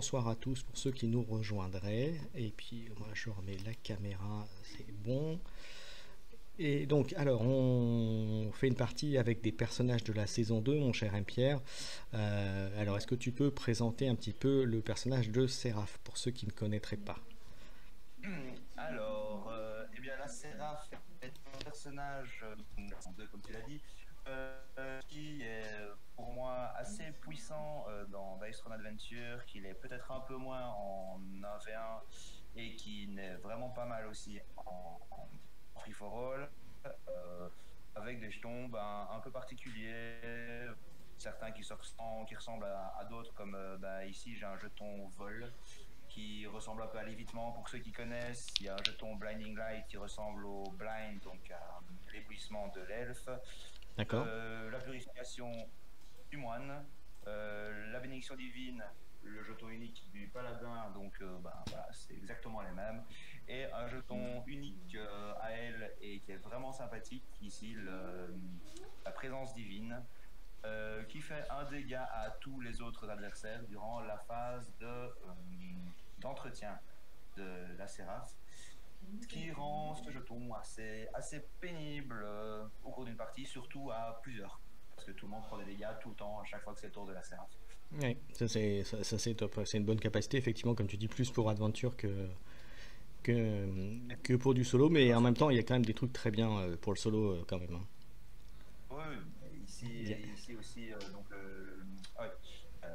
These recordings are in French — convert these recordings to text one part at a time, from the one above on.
bonsoir à tous pour ceux qui nous rejoindraient. Et puis moi je remets la caméra, c'est bon. Et donc alors on fait une partie avec des personnages de la saison 2, mon cher M-Pierre. Alors est-ce que tu peux présenter un petit peu le personnage de Séraph pour ceux qui ne connaîtraient pas? Alors, eh bien, la Séraph est un personnage, comme tu l'as dit, qui est pour moi assez puissant dans Dice Throne Adventure, qu'il est peut-être un peu moins en 1v1 et qui n'est vraiment pas mal aussi en Free for All, euh, avec des jetons un peu particuliers, certains qui ressemblent à d'autres, comme ici j'ai un jeton vol qui ressemble un peu à l'évitement pour ceux qui connaissent. Il y a un jeton Blinding Light qui ressemble au Blind, donc à l'éblouissement de l'elfe. D'accord. La purification du moine. La bénédiction divine, le jeton unique du paladin, donc voilà, c'est exactement les mêmes. Et un jeton unique à elle et qui est vraiment sympathique, ici, la présence divine. Qui fait un dégât à tous les autres adversaires durant la phase d'entretien de la Séraph, ce qui rend ce jeton assez pénible au cours d'une partie, surtout à plusieurs, parce que tout le monde prend des dégâts tout le temps, à chaque fois que c'est le tour de la Séraph. Oui, ça, c'est top. C'est une bonne capacité, effectivement, comme tu dis, plus pour Adventure que pour du solo, mais en même temps, il y a quand même des trucs très bien pour le solo quand même, hein. Oui, Yeah. ici aussi, ouais, euh,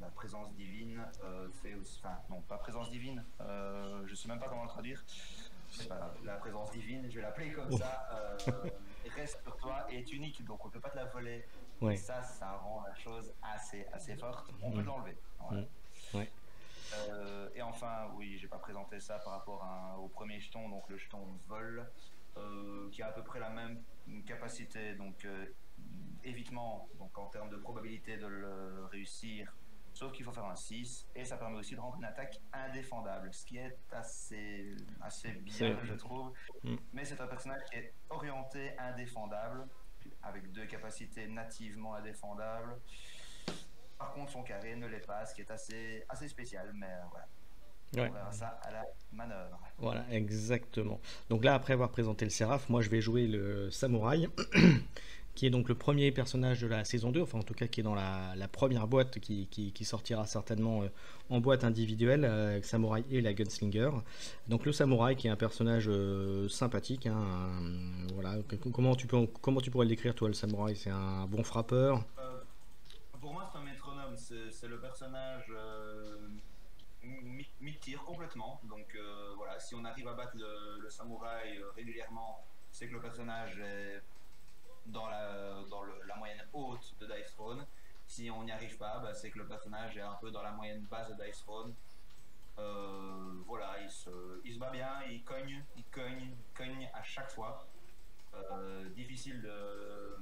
la présence divine fait aussi, enfin, non, pas présence divine, je sais même pas comment le traduire. C'est pas grave. La présence divine, je vais l'appeler comme Oh, ça, reste sur toi et est unique, donc on ne peut pas te la voler. Et ouais. ça rend la chose assez forte. On peut Mm, te l'enlever. mm, Voilà. ouais. Et enfin, oui, j'ai pas présenté ça par rapport au premier jeton, donc le jeton vol, qui a à peu près la même capacité, donc évitement, donc en termes de probabilité de le réussir, sauf qu'il faut faire un 6, et ça permet aussi de rendre une attaque indéfendable, ce qui est assez bien, C'est. je trouve. Mm. Mais c'est un personnage qui est orienté indéfendable, avec deux capacités nativement indéfendables. Par contre, son carré ne l'est pas, ce qui est assez spécial, mais voilà. On Ouais. verra ça à la manœuvre. Voilà, exactement. Donc là, après avoir présenté le Séraph, moi je vais jouer le Samouraï, qui est donc le premier personnage de la saison 2, enfin en tout cas qui est dans la première boîte qui sortira certainement en boîte individuelle, avec Samouraï et la Gunslinger. Donc le Samouraï qui est un personnage sympathique, hein, voilà. Comment tu pourrais le décrire toi, le Samouraï? C'est un bon frappeur. Euh, pour moi, c'est un métronome. C'est le personnage mi-tir complètement. Donc voilà, si on arrive à battre le samouraï régulièrement, c'est que le personnage est dans la moyenne haute de Dice Throne. Si on n'y arrive pas, c'est que le personnage est un peu dans la moyenne basse de Dice Throne. Voilà, il se bat bien, il cogne à chaque fois. Difficile de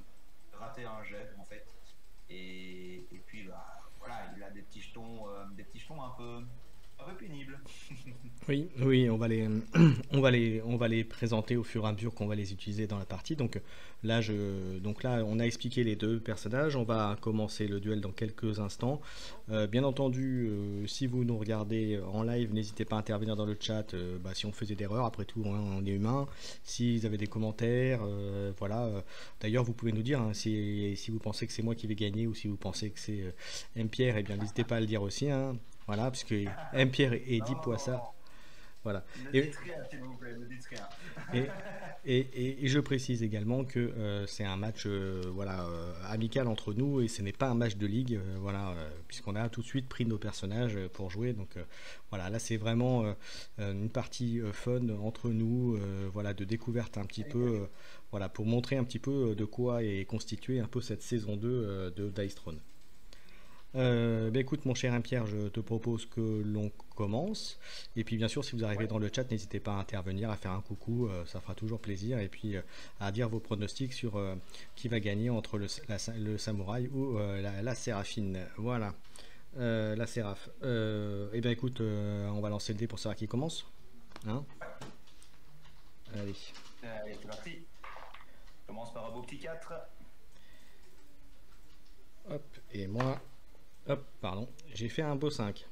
rater un jet en fait. Et puis voilà, il a des petits jetons un peu pénibles. Oui, oui, on va les présenter au fur et à mesure qu'on va les utiliser dans la partie. Donc là, on a expliqué les deux personnages. On va commencer le duel dans quelques instants. Bien entendu, si vous nous regardez en live, n'hésitez pas à intervenir dans le chat. Si on faisait d'erreurs, après tout, hein, on est humain. Si vous avez des commentaires, voilà. D'ailleurs, vous pouvez nous dire hein, si vous pensez que c'est moi qui vais gagner ou si vous pensez que c'est M. Pierre. Eh bien, n'hésitez pas à le dire aussi, hein. Voilà, parce que M-Pierre et Deep Poissa, Non, voilà. ne Et, dites rien s'il vous plaît, ne dites rien. et, et je précise également que c'est un match voilà, amical entre nous et ce n'est pas un match de ligue, voilà, puisqu'on a tout de suite pris nos personnages pour jouer. Donc voilà, là c'est vraiment une partie fun entre nous, voilà, de découverte un petit Allez, peu, cache. voilà, pour montrer un petit peu de quoi est constituée un peu cette saison 2 de Dice Throne. Écoute mon cher Pierre, je te propose que l'on commence. Et puis bien sûr, si vous arrivez Ouais. dans le chat, n'hésitez pas à intervenir, à faire un coucou, ça fera toujours plaisir. Et puis à dire vos pronostics sur qui va gagner entre le samouraï ou la séraphine. Voilà, la séraph. Et bien écoute, on va lancer le dé pour savoir qui commence. Hein. Allez, Allez, c'est parti. Je commence par un beau petit 4. hop, et moi, hop, pardon, j'ai fait un beau 5.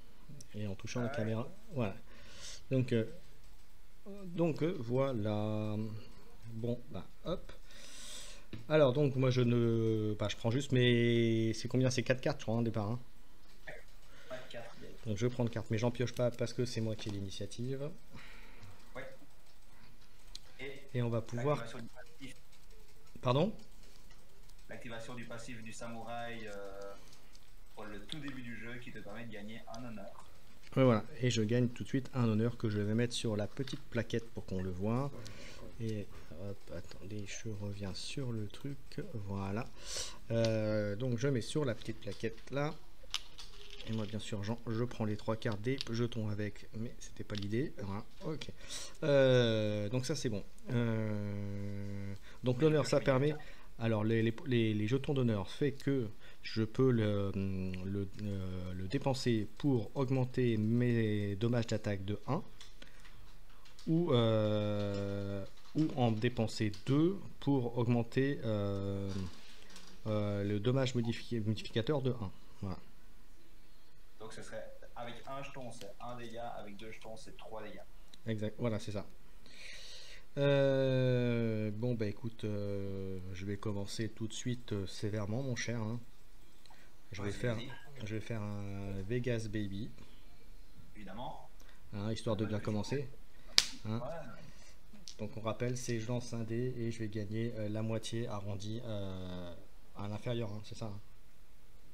et en touchant la Ah ouais. caméra. Voilà. Donc, voilà. Bon, bah hop. Alors donc moi je prends juste mes, c'est combien? C'est 4 cartes je crois au départ, hein. Ouais, 4 vieilles. Donc je prends de cartes, mais j'en pioche pas parce que c'est moi qui ai l'initiative. Ouais. Et Et on va pouvoir. l'activation du passif, Pardon? l'activation du passif du samouraï pour le tout début du jeu qui te permet de gagner un honneur. Ouais, voilà. Et je gagne tout de suite un honneur que je vais mettre sur la petite plaquette pour qu'on le voit. Et hop, attendez, je reviens sur le truc. Voilà. Donc je mets sur la petite plaquette là. Et moi, bien sûr, je prends les 3 cartes des jetons avec, mais c'était pas l'idée. Voilà, ok. Donc ça, c'est bon. Donc l'honneur, ça permet. Alors les jetons d'honneur fait que je peux le dépenser pour augmenter mes dommages d'attaque de 1 ou en dépenser 2 pour augmenter le dommage modificateur de 1. Voilà. Donc ce serait avec un jeton c'est 1 dégât, avec 2 jetons c'est 3 dégâts. Exact, voilà, c'est ça. Bon, bah écoute, je vais commencer tout de suite sévèrement, mon cher, hein. Je vais Vas-y, faire, vas-y. je vais faire un Vegas Baby, Évidemment. hein, histoire de bien commencer, hein. Ouais, Donc on rappelle, c'est je lance un dé et je vais gagner la moitié arrondie à l'inférieur, hein, c'est ça, hein.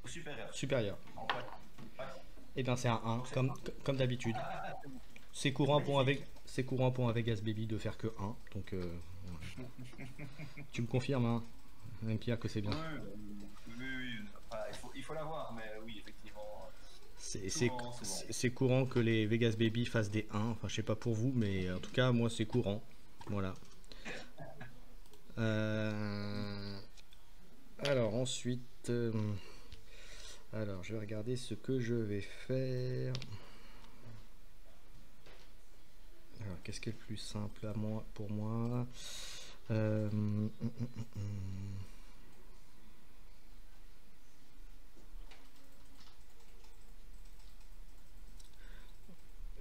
au supérieur. Supérieur. En fait. Ouais. Et bien c'est un 1, Donc c'est comme d'habitude. C'est courant pour un Vegas Baby de faire que 1, donc tu me confirmes, hein, même Pierre, que c'est bien. Oui. Enfin, il faut l'avoir, mais oui, effectivement. C'est Souvent. c'est courant que les Vegas Baby fassent des 1. Enfin, je sais pas pour vous, mais en tout cas, moi, c'est courant. Voilà. Alors, ensuite, alors, je vais regarder ce que je vais faire. Alors, qu'est-ce qui est le plus simple pour moi?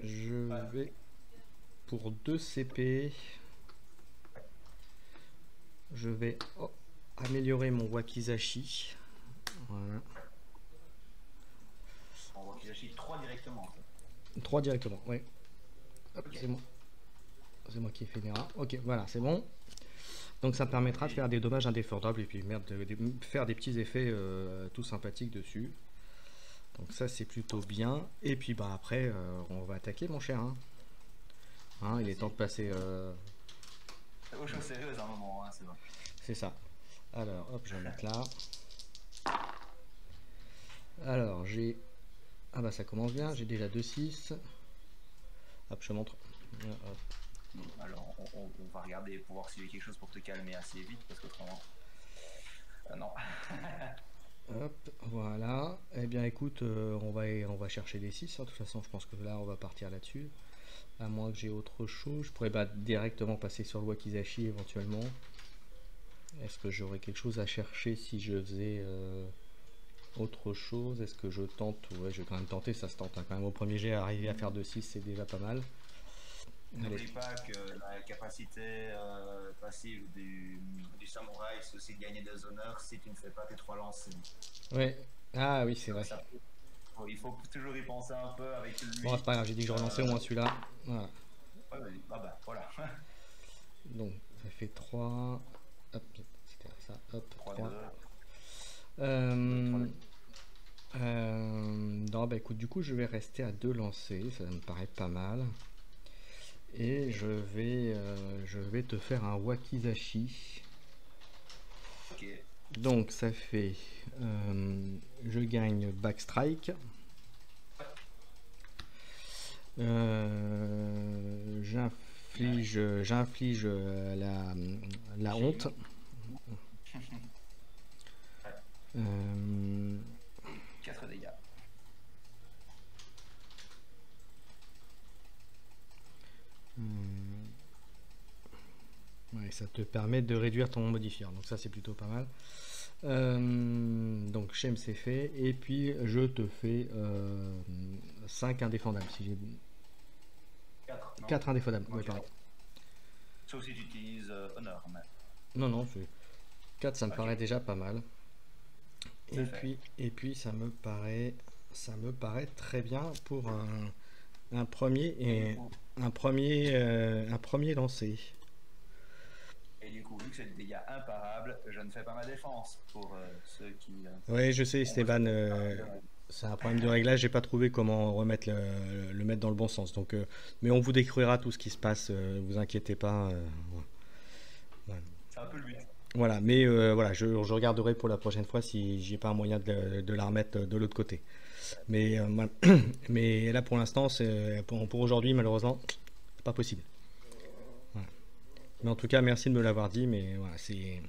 Je vais pour 2 CP. Je vais améliorer mon Wakizashi. Voilà. On voit qu'il agit 3 directement. En fait. 3 directement, oui. Okay. C'est moi qui ai fait l'erreur. Ok, voilà, c'est bon. Donc ça me permettra de faire des dommages indéfendables et puis faire des petits effets tout sympathiques dessus. Donc ça c'est plutôt bien. Et puis bah après on va attaquer, mon cher, hein. Hein, il est temps de passer. Aux choses sérieuses à un moment, hein, c'est bon. C'est ça. Alors hop, je vais mettre là. Alors j'ai. Ah bah ça commence bien, j'ai déjà 2-6. Hop, je montre. Hop. Alors on va regarder pour voir s'il y a quelque chose pour te calmer assez vite, parce qu'autrement. Non. Hop, voilà. Eh bien écoute, on va chercher les 6, hein. De toute façon, je pense que là, on va partir là-dessus. À moins que j'ai autre chose. Je pourrais directement passer sur le Wakizashi éventuellement. Est-ce que j'aurais quelque chose à chercher si je faisais autre chose? Est-ce que je tente? Ouais, je vais quand même tenter, ça se tente, hein. Quand même au premier jet, arriver à faire 2-6, c'est déjà pas mal. N'oublie pas que la capacité passive du samouraï, c'est aussi de gagner des honneurs si tu ne fais pas tes 3 lancers. Ouais, ah oui, c'est vrai. Il faut toujours y penser un peu avec lui. Bon, c'est pas grave, j'ai dit que je relançais au moins celui-là. Voilà. Ouais, ah bah, voilà. Donc, ça fait 3. Hop, c'était ça, hop, 3. Non, bah écoute, du coup, je vais rester à 2 lancers, ça me paraît pas mal. Et je vais te faire un Wakizashi. Ok. Donc, ça fait. Je gagne Backstrike. J'inflige la honte. 4 dégâts. Ouais, ça te permet de réduire ton modifier, donc ça c'est plutôt pas mal. Donc Shem c'est fait. Et puis je te fais 5 indéfendables. Si j'ai 4, non? 4 indéfendables. Ouais, Ok. pareil. Sauf si tu utilises honneur, mais Non, non, 4 ça me paraît ok, déjà pas mal. c'est fait. Et puis ça me paraît très bien pour un premier Et du et coup, un premier lancer. vu que c'est des dégâts imparables, je ne fais pas ma défense pour ceux qui Ouais, je sais, ont besoin Stéphane, de parler de règles. c'est un problème de réglage. J'ai pas trouvé comment remettre le mettre dans le bon sens. Donc, mais on vous décrira tout ce qui se passe. Vous inquiétez pas. Ouais. C'est un peu le but. Voilà, mais voilà, je regarderai pour la prochaine fois si j'ai pas un moyen de la remettre de l'autre côté. Mais, voilà. Mais là pour l'instant, pour aujourd'hui, malheureusement, c'est pas possible. Voilà. Mais en tout cas, merci de me l'avoir dit. Mais voilà, c'est.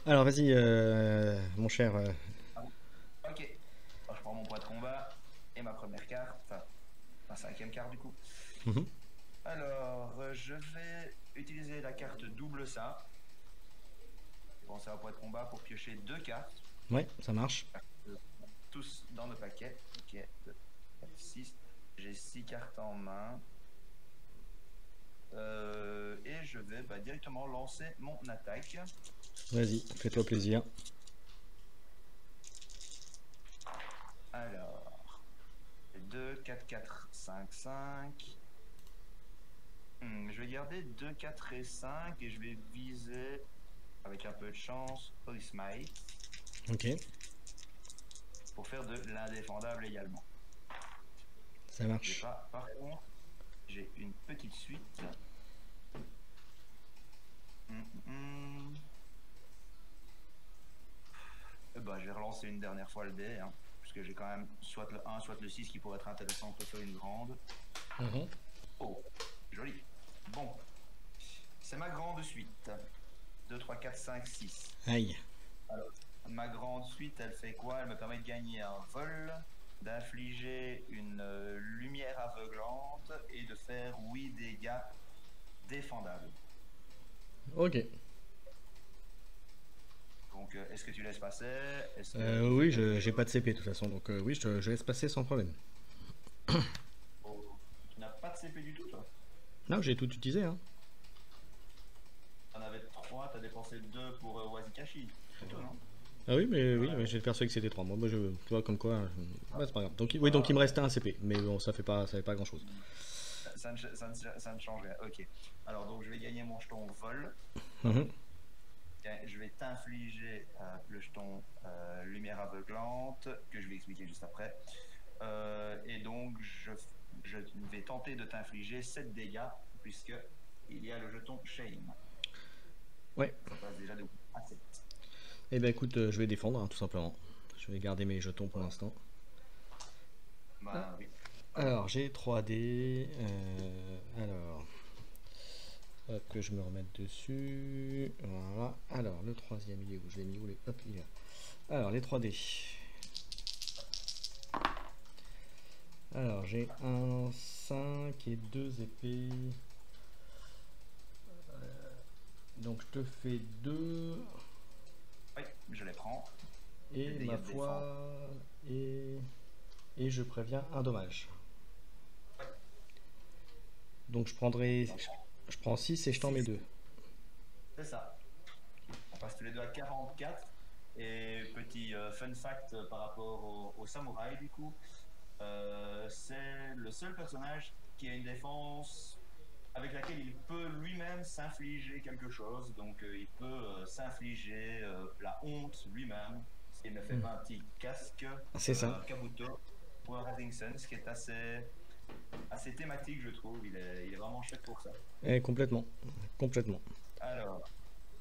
Alors vas-y, mon cher. Ah bon. Ok, alors, je prends mon point de combat et ma première carte, enfin ma cinquième carte du coup. Mhm. Alors, je vais utiliser la carte double ça. Penser au point de combat pour piocher deux cartes, Ouais, ça marche. tous dans le paquet. Ok, 2, 4, 6. J'ai 6 cartes en main. Et je vais directement lancer mon attaque. Vas-y, fais-toi plaisir. Alors, 2, 4, 4, 5, 5. Je vais garder 2, 4 et 5 et je vais viser, avec un peu de chance, Holy Smite Ok, pour faire de l'indéfendable également. ça J'ai marche. pas, par contre, j'ai une petite suite. Je vais relancer une dernière fois le dé, hein, puisque j'ai quand même soit le 1, soit le 6 qui pourrait être intéressant pour faire une grande. Mhm. Oh, joli. Bon, c'est ma grande suite. 2, 3, 4, 5, 6. Aïe. Alors, ma grande suite, elle fait quoi? Elle me permet de gagner un vol, d'infliger une lumière aveuglante et de faire 8 dégâts défendables. Ok. Donc, est-ce que tu laisses passer? Est-ce que tu fais Oui, quelque j'ai chose? pas de CP de toute façon, donc oui, je laisse passer sans problème. Oh, tu n'as pas de CP du tout, toi? Non, j'ai tout utilisé, hein. T'en avais 3, t'as dépensé 2 pour Wazikashi. C'est tout, non? Ah oui, Ouais. mais j'ai persuadé que c'était 3. Moi, tu vois, comme quoi, Ah, ouais, c'est pas grave. Donc, oui, donc ah, il me restait un CP, mais bon, ça fait pas grand chose. ça ne change rien. Ok. Alors, donc, je vais gagner mon jeton vol. Mhm. Je vais t'infliger le jeton lumière aveuglante, que je vais expliquer juste après. Et donc, je vais tenter de t'infliger 7 dégâts, puisque il y a le jeton Shame. Ouais. Ça passe déjà de à 7. Eh ben écoute, je vais défendre, hein, tout simplement. Je vais garder mes jetons pour l'instant. Ah. Ben oui. Alors, j'ai 3D. Alors, hop, que je me remette dessus. Voilà. Alors, le troisième, il est où? Je l'ai mis où? Hop, il est là. Alors, les 3D. Alors, j'ai un 5 et 2 épées. Donc, je te fais 2. Oui, je les prends. Et Les ma dégâts de foi. Et, et je préviens un dommage. Donc, je prends 6 et je t'en mets 6. 2. C'est ça. On passe tous les deux à 44. Et petit fun fact par rapport au samouraï, du coup, c'est le seul personnage qui a une défense avec laquelle il peut lui-même s'infliger quelque chose. Donc, il peut s'infliger la honte lui-même. Il me fait Hmm. pas un petit casque, C'est ça. un kabuto ou un Rising Sun, ce qui est assez thématique, je trouve. Il est vraiment chouette pour ça. Complètement. Complètement. Alors,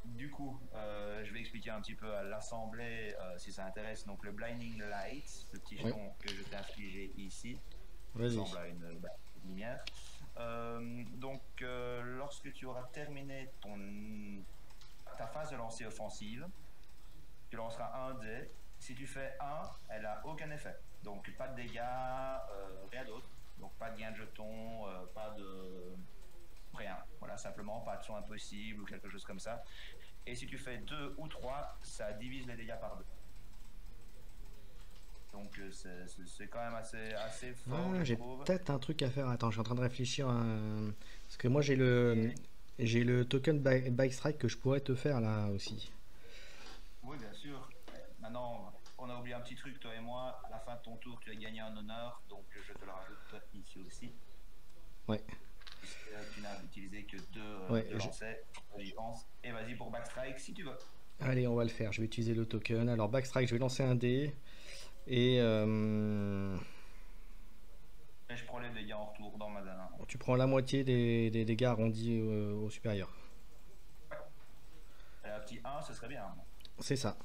du coup, je vais expliquer un petit peu à l'assemblée si ça intéresse. Donc, le Blinding Light, le petit Ouais. jeton que je t'ai infligé ici, Vas-y. ressemble à une lumière. Lorsque tu auras terminé ta phase de lancer offensive, tu lanceras un dé. Si tu fais 1, elle n'a aucun effet. Donc, pas de dégâts, rien d'autre. Donc, pas de gain de jetons, pas de. Rien. Voilà, simplement pas de son impossible ou quelque chose comme ça. Et si tu fais 2 ou 3, ça divise les dégâts par 2. Donc c'est quand même assez fort, Ah, je j'ai trouve. peut-être un truc à faire. Attends, je suis en train de réfléchir. Parce que moi, j'ai le token Bike Strike que je pourrais te faire là aussi. Oui, bien sûr. Maintenant, on a oublié un petit truc, toi et moi. À la fin de ton tour, tu as gagné un honneur, donc je te le rajoute ici aussi. Ouais, Puisque tu n'as utilisé que ouais. deux lancers, j'y pense. Et vas-y pour Backstrike si tu veux. Allez, on va le faire. Je vais utiliser le token. Alors, Backstrike, je vais lancer un dé. Et Et je prends les dégâts en retour dans ma dame. tu prends la moitié des dégâts arrondis au supérieur. Et un petit 1, ce serait bien. C'est ça.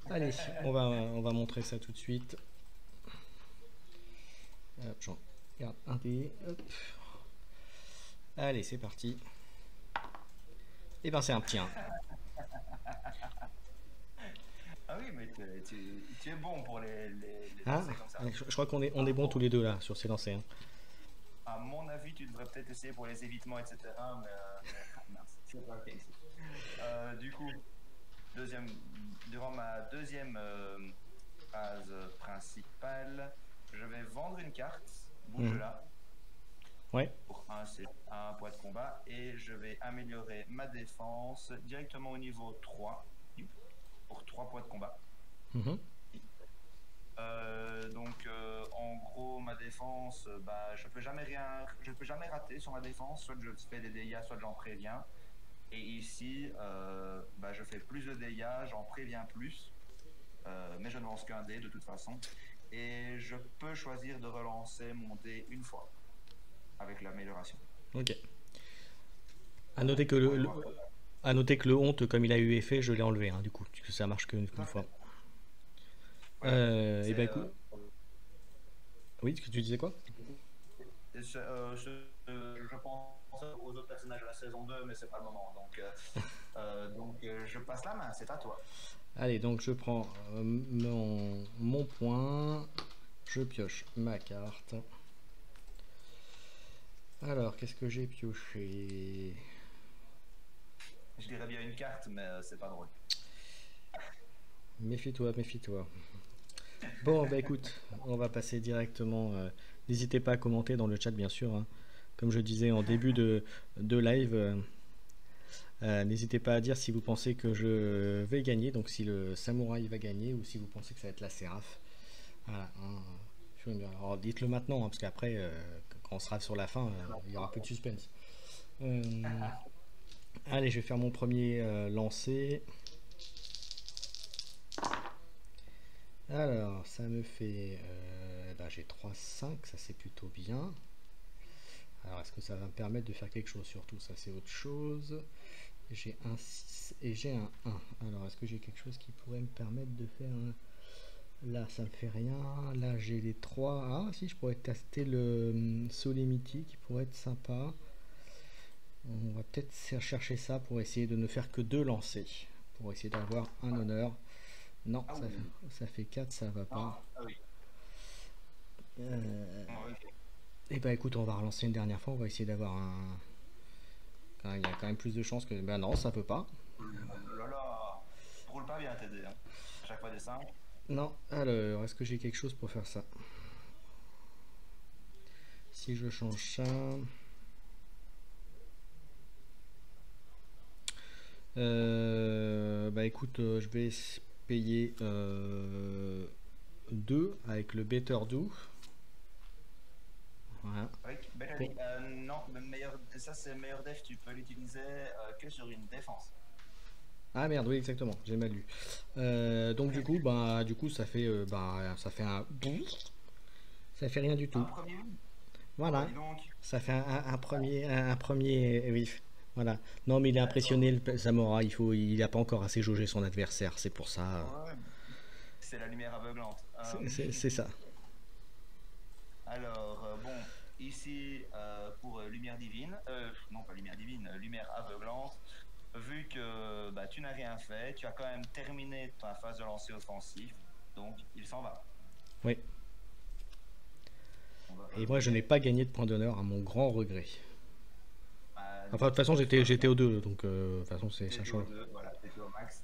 Allez, on va montrer ça tout de suite. Hop, j'en garde un dé. Hop. Allez, c'est parti. Et ben c'est un petit 1. Ah oui, mais tu es bon pour les Hein, lancers comme ça. je crois qu'on est bons tous les deux là sur ces lancers. Hein. À mon avis, tu devrais peut-être essayer pour les évitements, etc. Mais mince, c'est pas le cas ici. Du coup, durant ma deuxième phase principale, je vais vendre une carte, bouge Mhm. là, Ouais. pour c'est un point de combat, et je vais améliorer ma défense directement au niveau 3, pour 3 points de combat. Mhm. En gros, ma défense, je peux jamais rater sur ma défense. Soit je fais des dégâts, soit j'en préviens. Et ici, je fais plus de dégâts, j'en préviens plus, mais je ne lance qu'un dé de toute façon. Et je peux choisir de relancer mon dé une fois avec l'amélioration. Ok. À noter que On va le, voir. à noter que le honte, comme il a eu effet, je l'ai enlevé, hein, du coup, puisque ça marche qu'une Tout à fois. fait. Ouais, Et ben c'est écoute, oui, ce que tu disais quoi? je pense aux autres personnages de la saison 2, mais c'est pas le moment. Je passe la main, c'est à toi. Allez, donc je prends mon point, je pioche ma carte. Alors, qu'est-ce que j'ai pioché? Je dirais bien une carte, mais c'est pas drôle. Méfie-toi, méfie-toi. Bon, bah écoute, on va passer directement. N'hésitez pas à commenter dans le chat, bien sûr. Hein. Comme je disais en début de live, n'hésitez pas à dire si vous pensez que je vais gagner, donc si le samouraï va gagner, ou si vous pensez que ça va être la séraph. Voilà. Hein. Alors dites-le maintenant, hein, parce qu'après, quand on sera sur la fin, il y aura plus de suspense. Allez, je vais faire mon premier lancer. Alors, ça me fait... j'ai 3-5, ça c'est plutôt bien. Alors, est-ce que ça va me permettre de faire quelque chose? Surtout, ça c'est autre chose. J'ai un 6 et j'ai un 1. Alors, est-ce que j'ai quelque chose qui pourrait me permettre de faire un... Là, ça me fait rien. Là, j'ai les 3. Ah, si, je pourrais tester le Solemnity qui pourrait être sympa. On va peut-être chercher ça pour essayer de ne faire que 2 lancers. Pour essayer d'avoir un honneur. Non, Ah oui. ça fait 4, ça va pas. Ah oui. Ok. Et bah écoute, on va relancer une dernière fois. On va essayer d'avoir un. Il y a quand même plus de chances que. Ben non, ça peut pas. Là là, roule pas bien TD. Hein. Chaque fois des 5. Non, alors, est-ce que j'ai quelque chose pour faire ça? Si je change ça. Bah écoute, je vais payer 2 avec le Better Do. Voilà. Oui, non, ça c'est meilleur def, tu peux l'utiliser que sur une défense. Ah merde, oui, exactement, j'ai mal lu. Donc du coup, ça fait un. Ça fait rien du Un tout. premier win. Ah bah Voilà, dis donc. ça fait un premier. Oui, voilà. Non, mais il est D'accord. impressionné, le Zamora. Il a pas encore assez jaugé son adversaire, c'est pour ça. Ouais, c'est la lumière aveuglante. C'est ça. Bon, ici pour lumière divine, non pas lumière divine, lumière aveuglante, vu que tu n'as rien fait, tu as quand même terminé ta phase de lancer offensif, donc il s'en va. Oui. On va Et moi, je n'ai rajouter. pas gagné de point d'honneur à mon grand regret. Enfin, de toute façon, j'étais au 2, donc de toute façon, ça T'étais change. au 2, voilà, t'étais au max.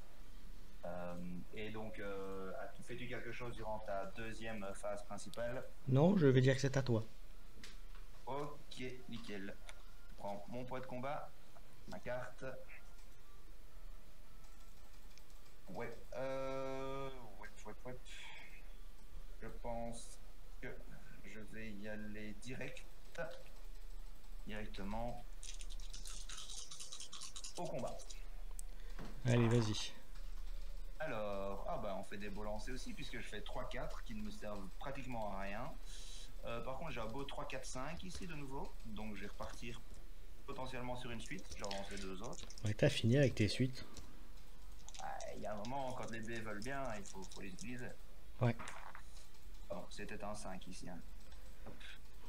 Et donc, fais-tu quelque chose durant ta deuxième phase principale? Non, je vais dire que c'est à toi. Ok, nickel. Je prends mon poids de combat, ma carte. Ouais, ouais. Je pense que je vais y aller directement au combat. Allez, vas-y. Alors, ah bah on fait des beaux lancers aussi, puisque je fais 3-4 qui ne me servent pratiquement à rien. Par contre, j'ai un beau 3-4-5 ici de nouveau, donc je vais repartir potentiellement sur une suite. Je relance les deux autres. Ouais, t'as fini avec tes suites. Ah, il y a un moment, quand les dés veulent bien, faut les utiliser. Ouais. Pardon, c'était un 5 ici. Hein. Hop,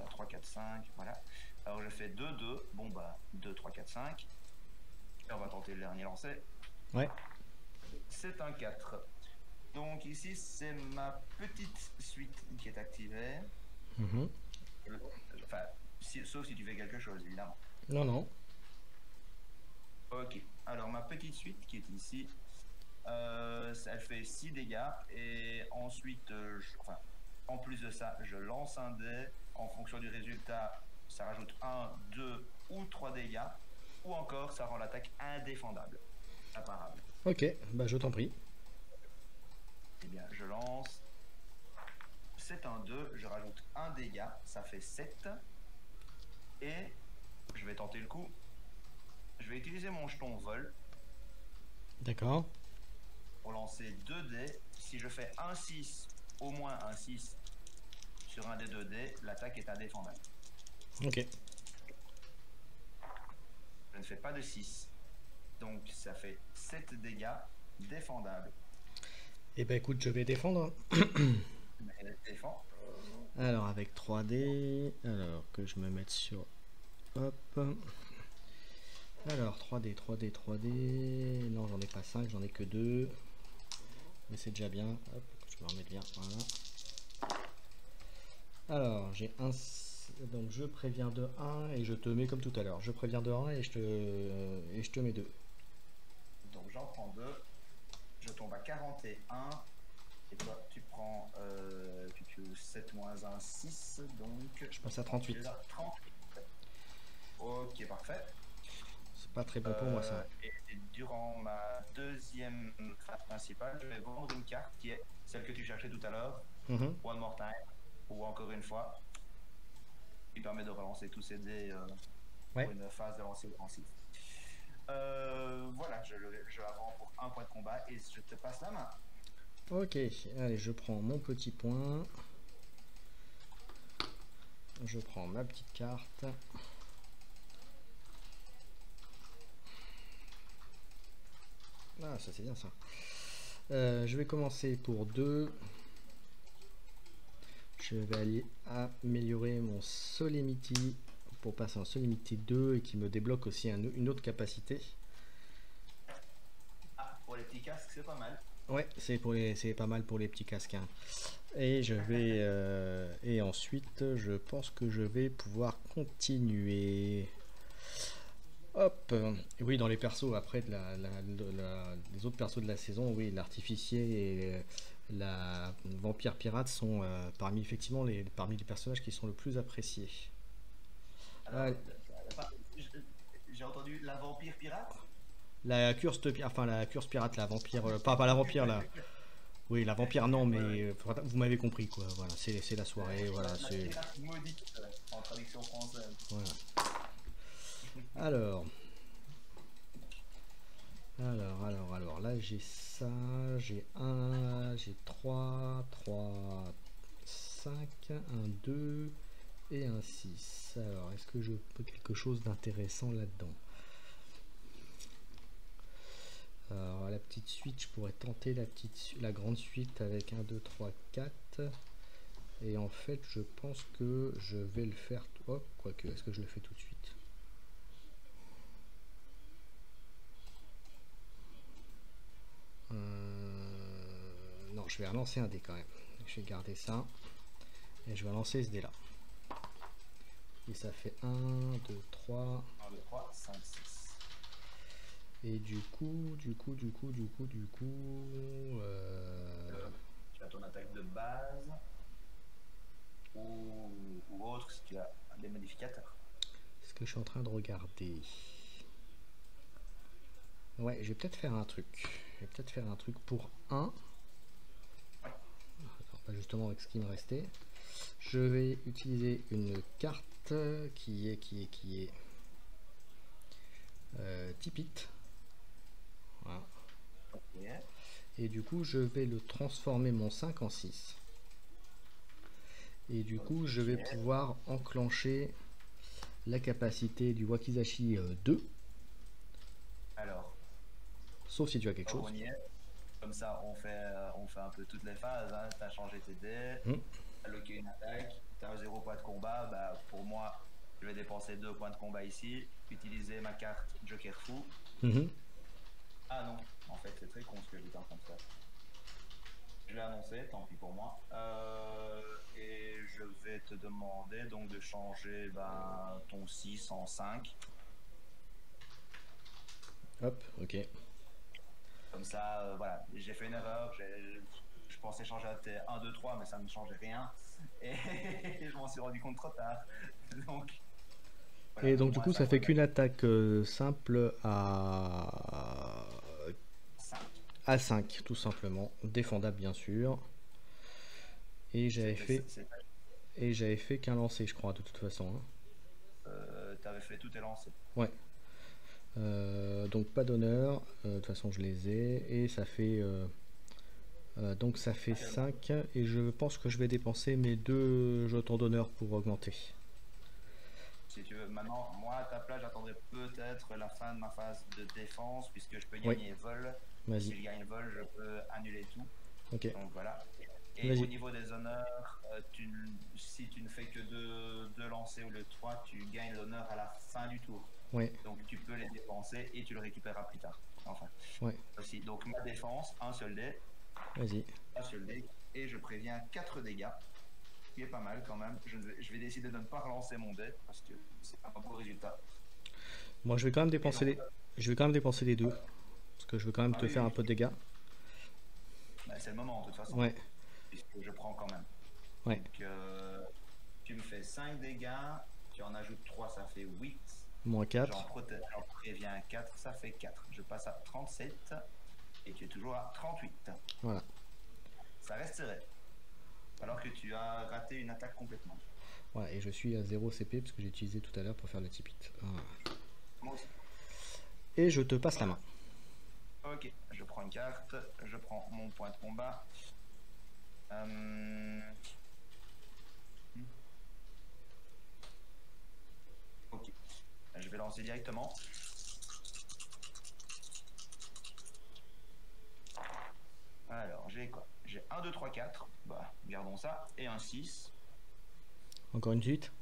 un 3, 4, 5, voilà. Alors je fais 2, 2. Bon bah, 2, 3, 4, 5. Et on va tenter le dernier lancer. Ouais. C'est un 4. Donc ici, c'est ma petite suite qui est activée. Mhm. Enfin, sauf si tu fais quelque chose, évidemment. Non, non. Ok. Alors ma petite suite qui est ici, elle fait 6 dégâts. Et ensuite, enfin, en plus de ça, je lance un dé. En fonction du résultat, ça rajoute 1, 2 ou 3 dégâts. Ou encore, ça rend l'attaque indéfendable. Imparable. Ok, bah je t'en prie. Eh bien, je lance. C'est un 2, je rajoute un dégât, ça fait 7. Et je vais tenter le coup. Je vais utiliser mon jeton vol D'accord. pour lancer 2 dés. Si je fais un 6, au moins un 6 sur un des 2 dés, l'attaque est indéfendable. Ok. Je ne fais pas de 6. Donc ça fait 7 dégâts défendables. Et bah écoute, je vais défendre. Mais elle défend. Alors, avec 3D. Alors, que je me mette sur. Hop. Alors, 3D, 3D, 3D. Non, j'en ai pas 5, j'en ai que 2. Mais c'est déjà bien. Hop, je me remets bien. Voilà. Alors, j'ai un. Donc, je préviens de 1 et je te mets comme tout à l'heure. Je préviens de 1 et je te mets 2. Donc j'en prends 2. Je tombe à 41. Et toi, tu prends 7 moins 1, 6. Donc Je passe à 38. 38. Ok, parfait. C'est pas très bon pour moi ça. Et durant ma deuxième phase principale, je vais vendre une carte qui est celle que tu cherchais tout à l'heure, Mhm. One More Time, ou encore une fois, qui permet de relancer tous ces dés Ouais. pour une phase de lancer offensif. Voilà, je la vends pour un point de combat et je te passe la main. Ok, allez, je prends mon petit point. Je prends ma petite carte. Ah, ça c'est bien ça. Je vais commencer pour 2. Je vais aller améliorer mon Solemnity pour passer en Solemnity 2 et qui me débloque aussi une autre capacité. Ah, pour les petits casques, c'est pas mal. Ouais, c'est pas mal pour les petits casques. Hein. Et je vais et ensuite, je pense que je vais pouvoir continuer. Hop. Oui, dans les persos après les autres persos de la saison, oui, l'artificier et la vampire pirate sont effectivement parmi les personnages qui sont le plus appréciés. Alors, Ah, j'ai entendu la vampire pirate. la curse pirate, la vampire, pas la vampire là. Oui, la vampire non, mais Ouais. vous m'avez compris quoi. Voilà, c'est la soirée, voilà, La c'est pirate maudite en traduction française. voilà. Alors, alors, là j'ai ça, j'ai 3, 5, un 2 et un 6. Alors, est-ce que je peux quelque chose d'intéressant là-dedans? Alors, la petite suite, je pourrais tenter la grande suite avec 1, 2, 3, 4. Et en fait, je pense que je vais le faire. Oh, quoique, est-ce que je le fais tout de suite? Non, je vais relancer un dé quand même. Je vais garder ça. Et je vais lancer ce dé là. Et ça fait 1, 2, 3. 1, 2, 3, 5, 6. Et du coup... Tu as ton attaque de base ou autre si tu as des modificateurs. Ce que je suis en train de regarder. Ouais, je vais peut-être faire un truc. Je vais peut-être faire un truc pour 1. Ouais. Justement avec ce qui me restait. Je vais utiliser une carte qui est Tipit. Voilà. Ok. Et du coup, je vais le transformer mon 5 en 6. Et du coup, je vais pouvoir enclencher la capacité du Wakizashi 2. Alors, Sauf si tu as quelque chose. on y est. Comme ça, on fait un peu toutes les phases. Hein. Tu as changé tes dés, tu as loqué une attaque, tu as 0 point de combat. Bah, pour moi, je vais dépenser 2 points de combat ici, utiliser ma carte Joker Fou. Ah non, en fait, c'est très con ce que j'étais en train de faire. Je l'ai annoncé, tant pis pour moi. Et je vais te demander donc de changer ton 6 en 5. Hop, ok. Comme ça, voilà, j'ai fait une erreur. Je pensais changer à 1, 2, 3, mais ça ne changeait rien. Et je m'en suis rendu compte trop tard. Donc, voilà, et donc du coup, ça fait qu'une attaque simple à 5, tout simplement. Défendable, bien sûr. Et j'avais fait qu'un lancer, je crois, de toute façon. Hein. T'avais fait tous tes lancers. Ouais. Donc pas d'honneur. De toute façon, je les ai. Et ça fait... donc ça fait 5. Et je pense que je vais dépenser mes 2 jetons d'honneur pour augmenter. Si tu veux, maintenant, moi à ta place, j'attendrai peut-être la fin de ma phase de défense, puisque je peux gagner vol. Si je gagne vol, je peux annuler tout. Ok. Donc voilà. Et au niveau des honneurs, si tu ne fais que 2 lancers ou le 3, tu gagnes l'honneur à la fin du tour. Ouais. Donc tu peux les dépenser et tu le récupéreras plus tard. Enfin. Ouais. Aussi. Donc ma défense, un seul dé. Vas-y. Un seul dé. Et je préviens 4 dégâts. Qui est pas mal quand même. Je vais décider de ne pas relancer mon dé parce que c'est un beau résultat. Moi, je vais quand même dépenser les 2 parce que je veux quand même te faire un peu de dégâts. Bah, c'est le moment de toute façon. Ouais. Puisque je prends quand même. Ouais. Donc tu me fais 5 dégâts, tu en ajoutes 3, ça fait 8. Moins 4. J'en préviens 4, ça fait 4. Je passe à 37 et tu es toujours à 38. Voilà. Ça reste serré. Alors que tu as raté une attaque complètement. Ouais, et je suis à 0 CP parce que j'ai utilisé tout à l'heure pour faire le Tipit. Moi aussi. Et je te passe la main. Ok, je prends une carte, je prends mon point de combat. Ok, je vais lancer directement. Alors, j'ai quoi? J'ai 1, 2, 3, 4. Bah, gardons ça. Et un 6. Encore une suite.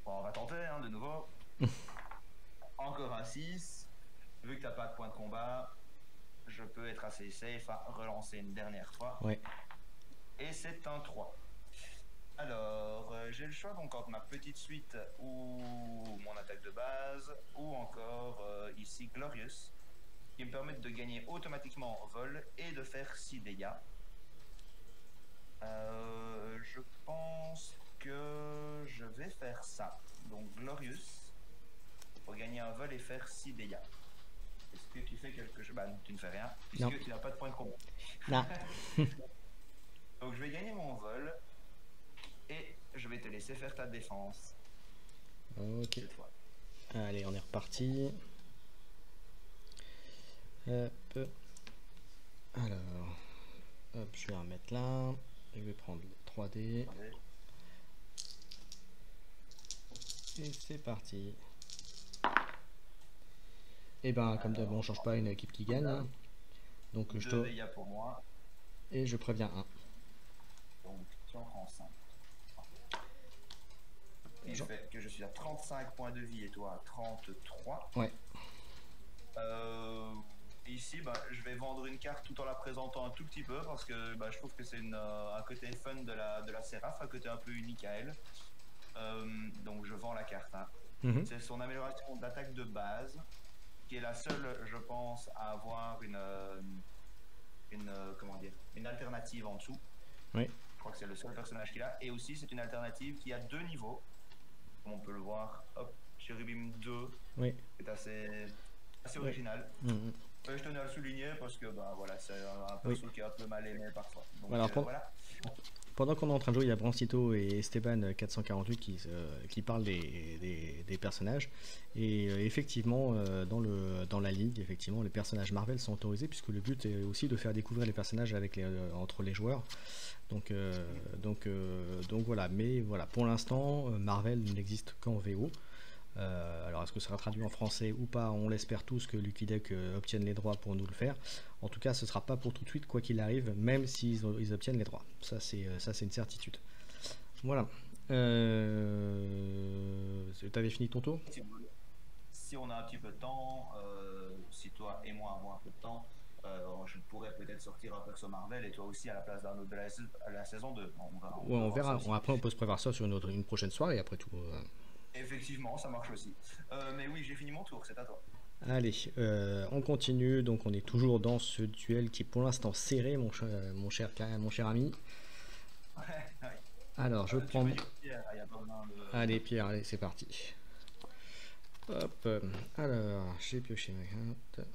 Bon, on va tenter, hein, de nouveau. Encore un 6. Vu que t'as pas de point de combat, je peux être assez safe à relancer une dernière fois. Ouais. Et c'est un 3. Alors, j'ai le choix donc entre ma petite suite ou mon attaque de base, ou encore ici Glorious, qui me permettent de gagner automatiquement vol et de faire 6 dégâts. Je pense que je vais faire ça. Donc Glorious, pour gagner un vol et faire 6 dégâts. Est-ce que tu fais quelque chose? Bah, tu ne fais rien, puisque non. Tu n'as pas de point de combat. Non. Donc je vais gagner mon vol et je vais te laisser faire ta défense. Ok. Allez, on est reparti. Hop. Alors, hop, je vais remettre là. Je vais prendre le 3D. Et c'est parti. Et ben, comme d'hab, on change pas, une équipe qui gagne. Hein. Donc je te. Dégâts pour moi. Et je préviens 1. Donc tu en prends 5. Et je fais que je suis à 35 points de vie et toi à 33. Ouais. Ici, je vais vendre une carte tout en la présentant un tout petit peu parce que je trouve que c'est un côté fun de la Séraph, un côté un peu unique à elle. Donc je vends la carte. Hein. Mhm. C'est son amélioration d'attaque de base, qui est la seule, je pense, à avoir comment dire, une alternative en dessous. Oui, Je crois que c'est le seul personnage qu'il a. Et aussi, c'est une alternative qui a 2 niveaux, comme on peut le voir. Hop, Cherubim 2, oui, c'est assez oui. original. Mhm. Je tenais à le souligner parce que bah, voilà, c'est un Oui. perso qui est un peu mal aimé parfois. Donc Alors, voilà. pendant qu'on est en train de jouer, il y a Brancito et Esteban 448 qui parlent des personnages. Et effectivement, dans la ligue, effectivement, les personnages Marvel sont autorisés puisque le but est aussi de faire découvrir les personnages entre les joueurs. Donc voilà. Mais voilà, pour l'instant, Marvel n'existe qu'en VO. Alors, est-ce que ça sera traduit en français ou pas? On l'espère tous que Lucky Duck obtienne les droits pour nous le faire. En tout cas, ce sera pas pour tout de suite, quoi qu'il arrive, même s'ils obtiennent les droits. Ça, c'est une certitude. Voilà. T'avais fini ton tour? Si on a un petit peu de temps, si toi et moi avons un peu de temps, je pourrais peut-être sortir un perso Marvel et toi aussi à la place d'un autre de la saison 2. On Ouais, peut on voir ça verra. aussi. Après, on peut se prévoir ça sur une prochaine soirée, après tout. Effectivement, ça marche aussi. Mais oui, j'ai fini mon tour, c'est à toi. Allez, on continue. Donc, on est toujours dans ce duel qui est pour l'instant serré, mon cher ami. Ouais. Alors, je Tu prends. peux dire Pierre, il n'y a pas besoin de... Allez, Pierre, allez, c'est parti. Hop. Alors, j'ai pioché ma carte.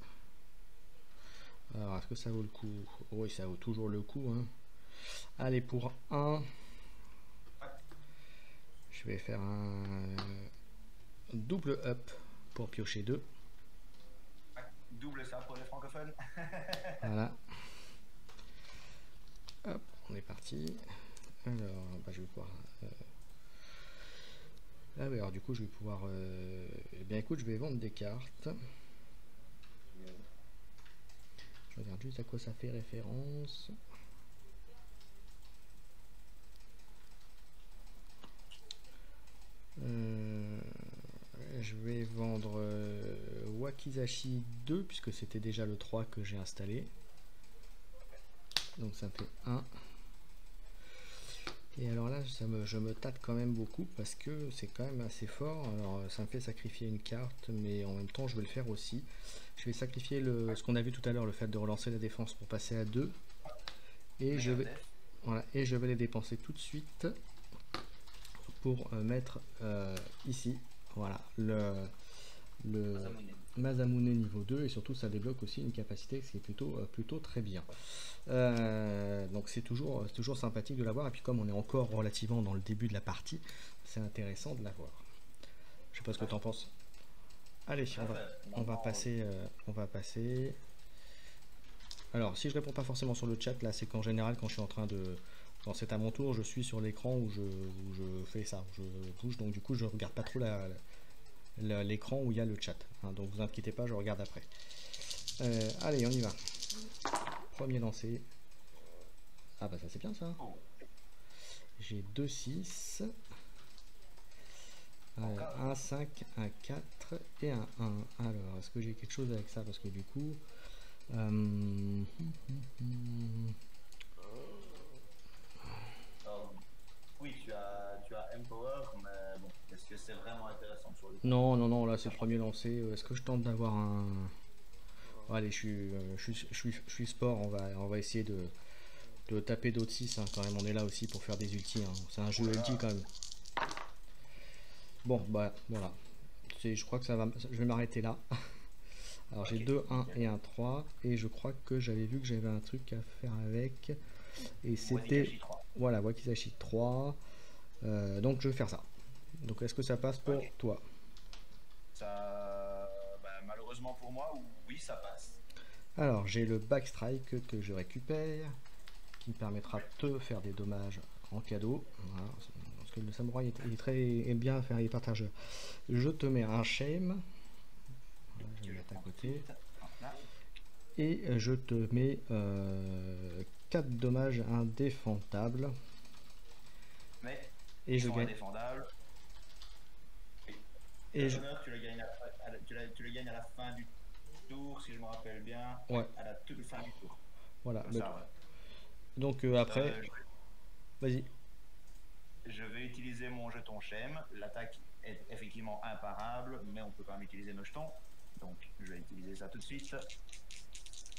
Alors, est-ce que ça vaut le coup? Oui, ça vaut toujours le coup, hein. Allez, pour un, je vais faire un double up pour piocher 2. Ouais, double ça pour les francophones. Voilà. Hop, on est parti. Alors, bah, je vais pouvoir. Ah oui, alors du coup, je vais pouvoir. Eh bien, écoute, je vais vendre des cartes. Je regarde juste à quoi ça fait référence. Euh, je vais vendre Wakizashi 2 puisque c'était déjà le 3 que j'ai installé. Donc ça me fait 1. Et alors là, je me tâte quand même beaucoup parce que c'est quand même assez fort. Alors ça me fait sacrifier une carte, mais en même temps, je vais le faire aussi. Je vais sacrifier ce qu'on a vu tout à l'heure, le fait de relancer la défense pour passer à 2. Et je vais, voilà, et je vais les dépenser tout de suite pour mettre ici, voilà, le Masamune niveau 2 et surtout ça débloque aussi une capacité qui est plutôt très bien. Donc c'est toujours sympathique de l'avoir et puis comme on est encore relativement dans le début de la partie, c'est intéressant de l'avoir. Je sais pas ce que tu en penses. Allez, on va passer. Alors, si je réponds pas forcément sur le chat, là, c'est qu'en général, quand je suis en train de. Quand c'est à mon tour, je suis sur l'écran où je fais ça, où je bouge, donc du coup, je regarde pas trop l'écran où il y a le chat. Hein, donc, vous inquiétez pas, je regarde après. Allez, on y va. Premier lancé. Ah, bah, ça, c'est bien ça. J'ai 2, 6. Un 5, un 4 et un 1. Alors, est-ce que j'ai quelque chose avec ça? Parce que du coup. Oui, tu as Empower, mais bon, est-ce que c'est vraiment intéressant sur le coup? Non, là c'est le premier lancé. Est-ce que je tente d'avoir un. Bon, allez, je suis sport, on va essayer de taper d'autres 6 hein, quand même. On est là aussi pour faire des ultis. Hein. C'est un jeu ulti quand même. Bon, bah voilà. Je crois que je vais m'arrêter là. Alors j'ai 2, 1 et un 3. Et je crois que j'avais vu que j'avais un truc à faire avec. Et c'était. Voilà, Wakizashi 3. Donc je vais faire ça. Donc est-ce que ça passe pour toi? Ça, bah, malheureusement pour moi, oui, ça passe. Alors j'ai le backstrike que je récupère, qui me permettra de faire des dommages en cadeau. Voilà, parce que le samouraï aime bien faire les partageurs. Je te mets un shame. Voilà, je vais le mettre à côté. Et je te mets 4 dommages indéfendables. Mais et je gagne. Indéfendables. Et tu le gagnes à la fin du tour, si je me rappelle bien. Ouais. À la toute fin du tour. Voilà. Ça, ouais. Donc après, vas-y. Je vais utiliser mon jeton Shem. L'attaque est effectivement imparable, mais on peut quand même utiliser nos jetons. Donc je vais utiliser ça tout de suite.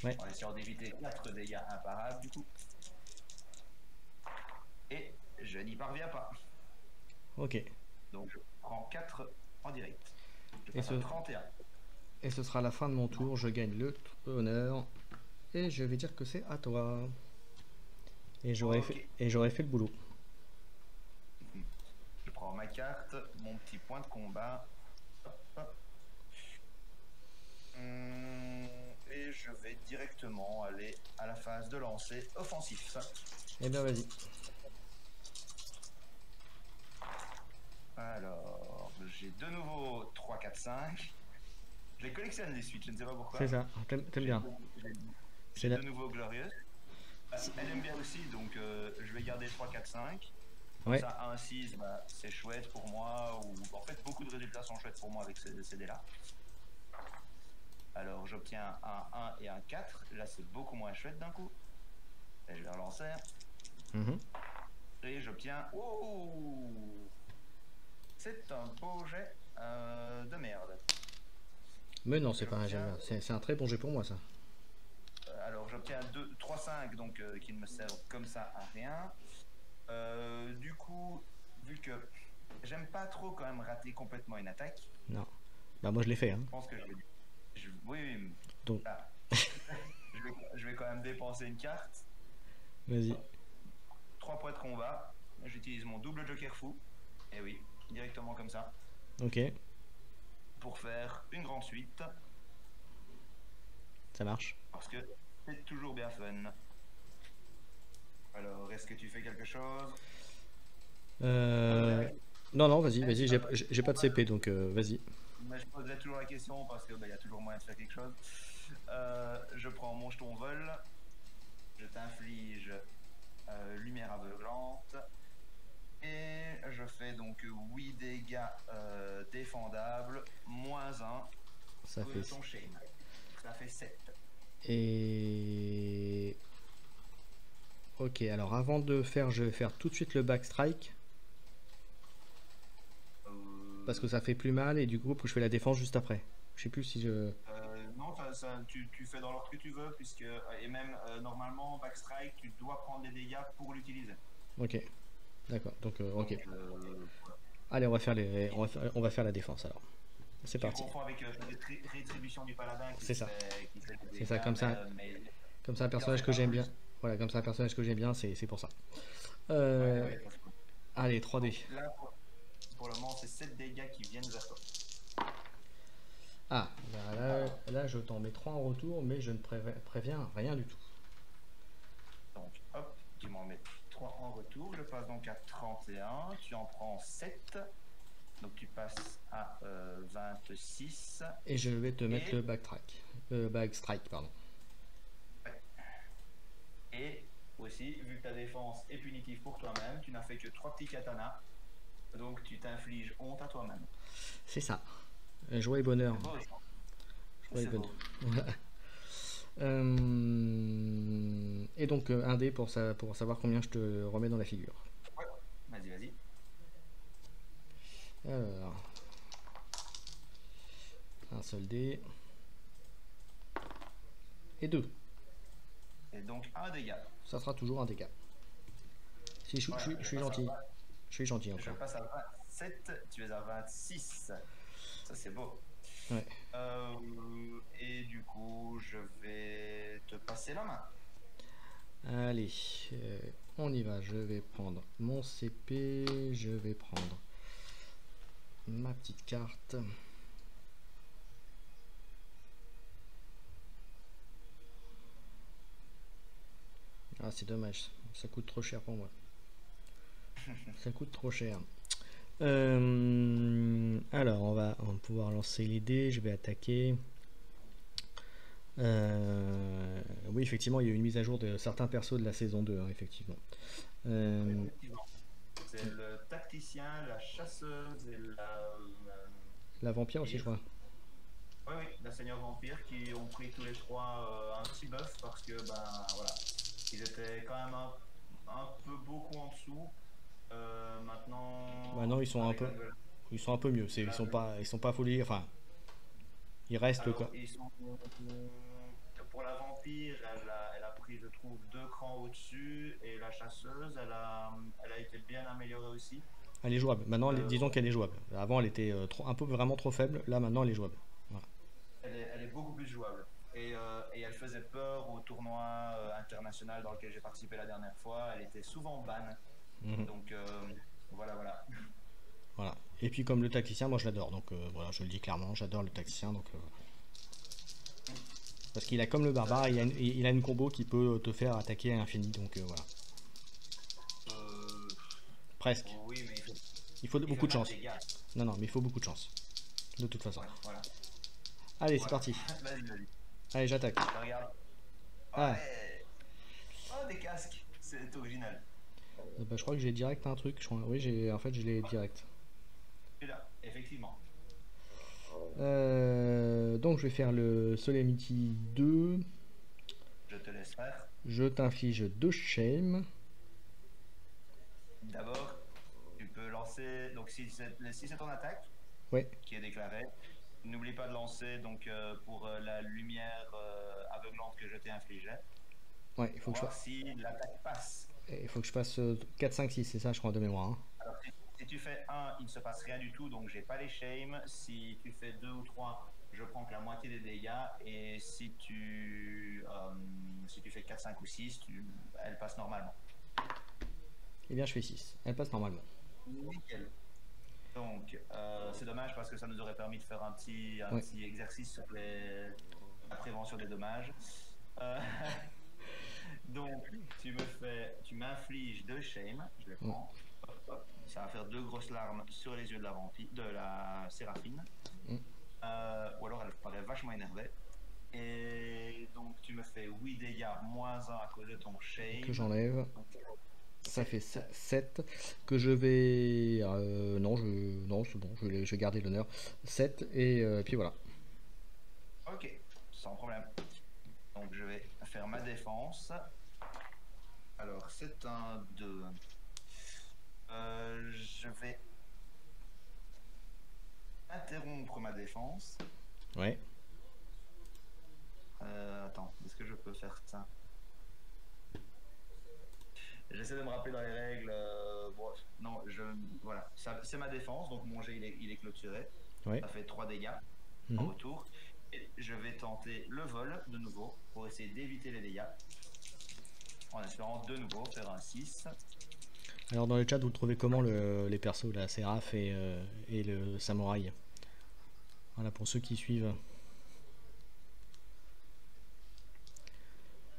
Ouais. En essayant d'éviter 4 dégâts imparables du coup. Et je n'y parviens pas. Ok. Donc je prends 4 en direct. Je Et passe ce, à 31. et ce sera la fin de mon tour. Je gagne le honneur. Et je vais dire que c'est à toi. Et j'aurais fait le boulot. Je prends ma carte, mon petit point de combat. Hop. Et je vais directement aller à la phase de lancer offensif. Eh bien, vas-y. Alors, j'ai de nouveau 3, 4, 5. Je les collectionne les suites, je ne sais pas pourquoi. C'est ça, t'aimes bien. J'ai de nouveau Glorieuse. Elle aime bien aussi, donc je vais garder 3, 4, 5. Comme ça, 1, 6, bah, c'est chouette pour moi. Ou, en fait, beaucoup de résultats sont chouettes pour moi avec ces dés-là. Alors, j'obtiens un 1 et un 4. Là, c'est beaucoup moins chouette d'un coup. Et je vais relancer. Et j'obtiens... Oh, c'est un beau jet de merde. Mais non, c'est pas un jet. C'est un très bon jet pour moi, ça. Alors, j'obtiens 3, 5, donc qui ne me servent comme ça à rien. Du coup, vu que j'aime pas trop quand même rater complètement une attaque. Non. Bah, moi, je l'ai fait. Hein. Je pense que je vais... Oui. Donc... Ah. je vais quand même dépenser une carte. Vas-y. 3 points de combat. J'utilise mon double joker fou. Et oui, directement comme ça. Ok. Pour faire une grande suite. Ça marche. Parce que c'est toujours bien fun. Alors, est-ce que tu fais quelque chose? Non, vas-y, j'ai pas de CP, donc vas-y. Mais je poserai toujours la question parce qu'il y a toujours moyen de faire quelque chose. Je prends mon jeton vol. Je t'inflige lumière aveuglante. Et je fais donc 8 dégâts défendables, moins 1 ça fait ton chain. Ça fait 7. Et... Ok, alors avant de faire, je vais faire tout de suite le backstrike. Parce que ça fait plus mal et du coup je fais la défense juste après. Je sais plus si je... non, tu fais dans l'ordre que tu veux, puisque... Et même, normalement, backstrike, tu dois prendre des dégâts pour l'utiliser. Ok, d'accord, donc ok. Allez, on va faire la défense alors. C'est parti. Tu confonds avec rétribution du paladin. C'est ça. C'est ça, comme ça. Comme ça, un personnage que j'aime bien. Voilà, comme ça, un personnage que j'aime bien, c'est pour ça. Allez, 3D. Là, pour le moment, c'est 7 dégâts qui viennent vers toi. Ah, là je t'en mets 3 en retour, mais je ne préviens rien du tout. Donc, hop, tu m'en mets 3 en retour. Je passe donc à 31. Tu en prends 7. Donc, tu passes à 26. Et je vais te mettre le backstrike, pardon. Ouais. Et aussi, vu que ta défense est punitive pour toi-même, tu n'as fait que 3 petits katanas. Donc, tu t'infliges honte à toi-même. C'est ça. Joie et bonheur. Joie et bonheur. Et donc un dé pour savoir combien je te remets dans la figure. Ouais, vas-y. Alors, un seul dé. Et 2. Et donc un dégât. Ça sera toujours un dégât. Si je suis gentil. Je suis gentil encore. Je passe à 27, tu es à 26. Ça c'est beau. Ouais. Et du coup, je vais te passer la main. Allez, on y va. Je vais prendre mon CP. Je vais prendre ma petite carte. Ah, c'est dommage. Ça coûte trop cher pour moi. Ça coûte trop cher. Alors, on va pouvoir lancer les dés. Je vais attaquer. Oui, effectivement, il y a eu une mise à jour de certains persos de la saison 2, hein, effectivement. C'est le tacticien, la chasseuse et la vampire aussi, je crois. Oui, la seigneur vampire qui ont pris tous les trois un petit buff parce que, ben voilà, ils étaient quand même un peu beaucoup en dessous. Maintenant, ils sont un peu. Ils sont un peu mieux. Ils sont pas folie. Enfin, ils restent Alors, quoi. ils sont, pour la vampire, elle a pris, je trouve, 2 crans au-dessus, et la chasseuse, elle a été bien améliorée aussi. Elle est jouable. Maintenant, Euh, disons qu'elle est jouable. Avant, elle était un peu vraiment trop faible. Là, maintenant, elle est jouable. Voilà. elle est beaucoup plus jouable. Et elle faisait peur au tournoi international dans lequel j'ai participé la dernière fois. Elle était souvent ban. Mhm. Donc voilà, voilà. Voilà. Et puis comme le tacticien, moi je l'adore. Donc voilà, je le dis clairement, j'adore le tacticien. Donc parce qu'il a comme le barbare, il a une combo qui peut te faire attaquer à l'infini. Donc voilà. Euh, Presque. oui, mais Il faut il beaucoup fait de pas de chance. dégâts. Non, non, mais il faut beaucoup de chance. De toute façon. Ouais, voilà. Allez, c'est Voilà. parti. Vas-y, vas-y. Allez, j'attaque. Je regarde. Ah, Ouais. Oh, des casques. C'est original. bah, je crois que j'ai direct un truc. Oui, en fait, je l'ai direct. Celui-là, effectivement. Donc je vais faire le Solemnity 2. Je te laisse faire. Je t'inflige 2 shame. D'abord, tu peux lancer. Donc, si c'est ton attaque Ouais, qui est déclarée, n'oublie pas de lancer donc pour la lumière aveuglante que je t'ai infligée. ouais, Pour voir si l'attaque passe. il faut que je fasse 4, 5, 6, c'est ça, je crois, de mémoire. Hein. Alors, si tu fais 1, il ne se passe rien du tout, donc j'ai pas les shames. Si tu fais 2 ou 3, je prends que la moitié des dégâts. Et si tu fais 4, 5 ou 6, elle passe normalement. Eh bien, je fais 6. Elle passe normalement. Nickel. Donc, c'est dommage parce que ça nous aurait permis de faire un Ouais. petit exercice sur la prévention des dommages. Euh, donc, tu m'infliges 2 shame, je les Mm. prends. Hop, hop. Ça va faire 2 grosses larmes sur les yeux de la séraphine. Mm. Ou alors elle paraît vachement énervée. Et donc, tu me fais 8 dégâts moins 1 à cause de ton shame. Que j'enlève. Donc, Ça fait 7. Que je vais. Non, c'est bon, je vais garder l'honneur. 7, et puis voilà. ok, sans problème. Donc, je vais faire ma défense. Alors, c'est un 2. Je vais interrompre ma défense. Ouais. Attends, est-ce que je peux faire ça? J'essaie de me rappeler dans les règles. Bon, non, voilà. C'est ma défense, donc mon jet il est clôturé. Ouais. Ça fait 3 dégâts en Mhm. retour. Et je vais tenter le vol de nouveau pour essayer d'éviter les dégâts. En espérant de nouveau faire un 6. Alors, dans le chat, vous trouvez comment les persos, la Séraph et le Samouraï? Voilà, pour ceux qui suivent.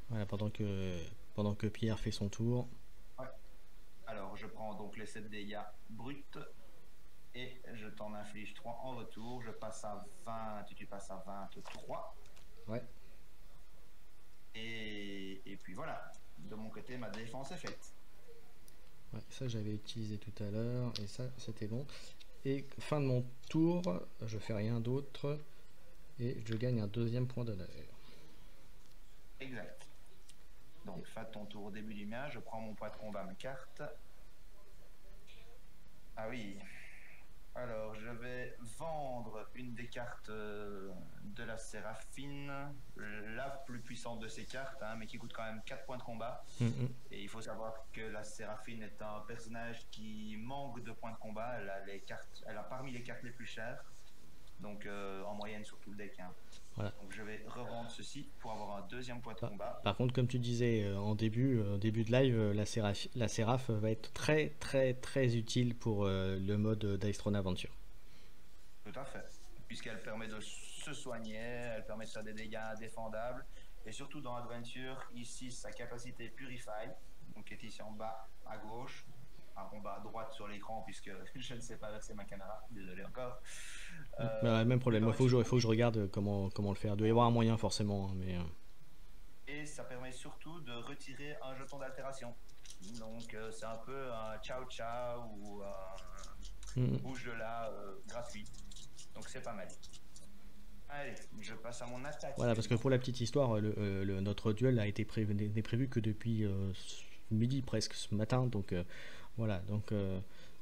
Voilà, pendant que Pierre fait son tour. Ouais. Alors, je prends donc les 7 dégâts bruts. Et je t'en inflige 3 en retour. Je passe à 20, tu passes à 23. Ouais. Et puis voilà. De mon côté, ma défense est faite. Ouais, ça j'avais utilisé tout à l'heure et ça c'était bon. Et fin de mon tour, je fais rien d'autre et je gagne un 2e point d'honneur. Exact. Donc, fais ton tour au début du mien. Je prends mon point de combat, ma carte. Ah oui. Alors, je vais vendre une des cartes de la Séraphine, la plus puissante de ces cartes, hein, mais qui coûte quand même 4 points de combat. Et il faut savoir que la Séraphine est un personnage qui manque de points de combat. Elle a parmi les cartes les plus chères, donc en moyenne sur tout le deck. Hein. Voilà. Donc je vais revendre ceci pour avoir un 2e point de combat. Par contre, comme tu disais en début de live, la Séraph va être très très très utile pour le mode Dice Throne Adventure. Tout à fait, puisqu'elle permet de se soigner, elle permet de faire des dégâts indéfendables, et surtout dans Adventure, ici sa capacité Purify, donc qui est ici en bas à gauche, en bas à droite sur l'écran, puisque je ne sais pas verser ma caméra, désolé encore. Même problème, il faut que je regarde comment le faire. Il doit y avoir un moyen forcément, hein, mais... Et ça permet surtout de retirer un jeton d'altération. Donc c'est un peu un ciao ciao ou un bouge de là gratuit. Donc c'est pas mal. Allez, je passe à mon attaque. Voilà, parce que pour la petite histoire, notre duel a été n'est prévu que depuis midi presque ce matin, donc voilà, donc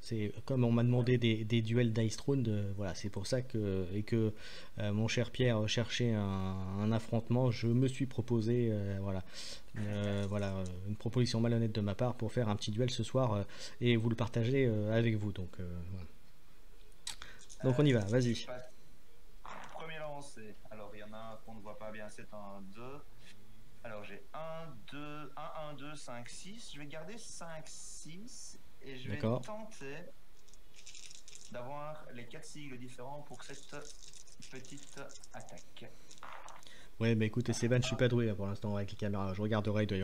C'est comme on m'a demandé des duels d'Ice Throne, voilà, c'est pour ça que et que mon cher Pierre cherchait un affrontement, je me suis proposé, voilà, voilà, une proposition malhonnête de ma part pour faire un petit duel ce soir et vous le partager avec vous. Voilà. Donc on y va, Je vas-y. passe. Premier lancé. Alors, il y en a un qu'on ne voit pas bien, c'est un 2. Alors, j'ai un 2 5 6. Je vais garder 5 6 et je vais D'accord. tenter d'avoir les 4 sigles différents pour cette petite attaque. Ouais, bah écoute, Esteban, je suis pas doué là, pour l'instant avec les caméras. Je regarderai, il doit y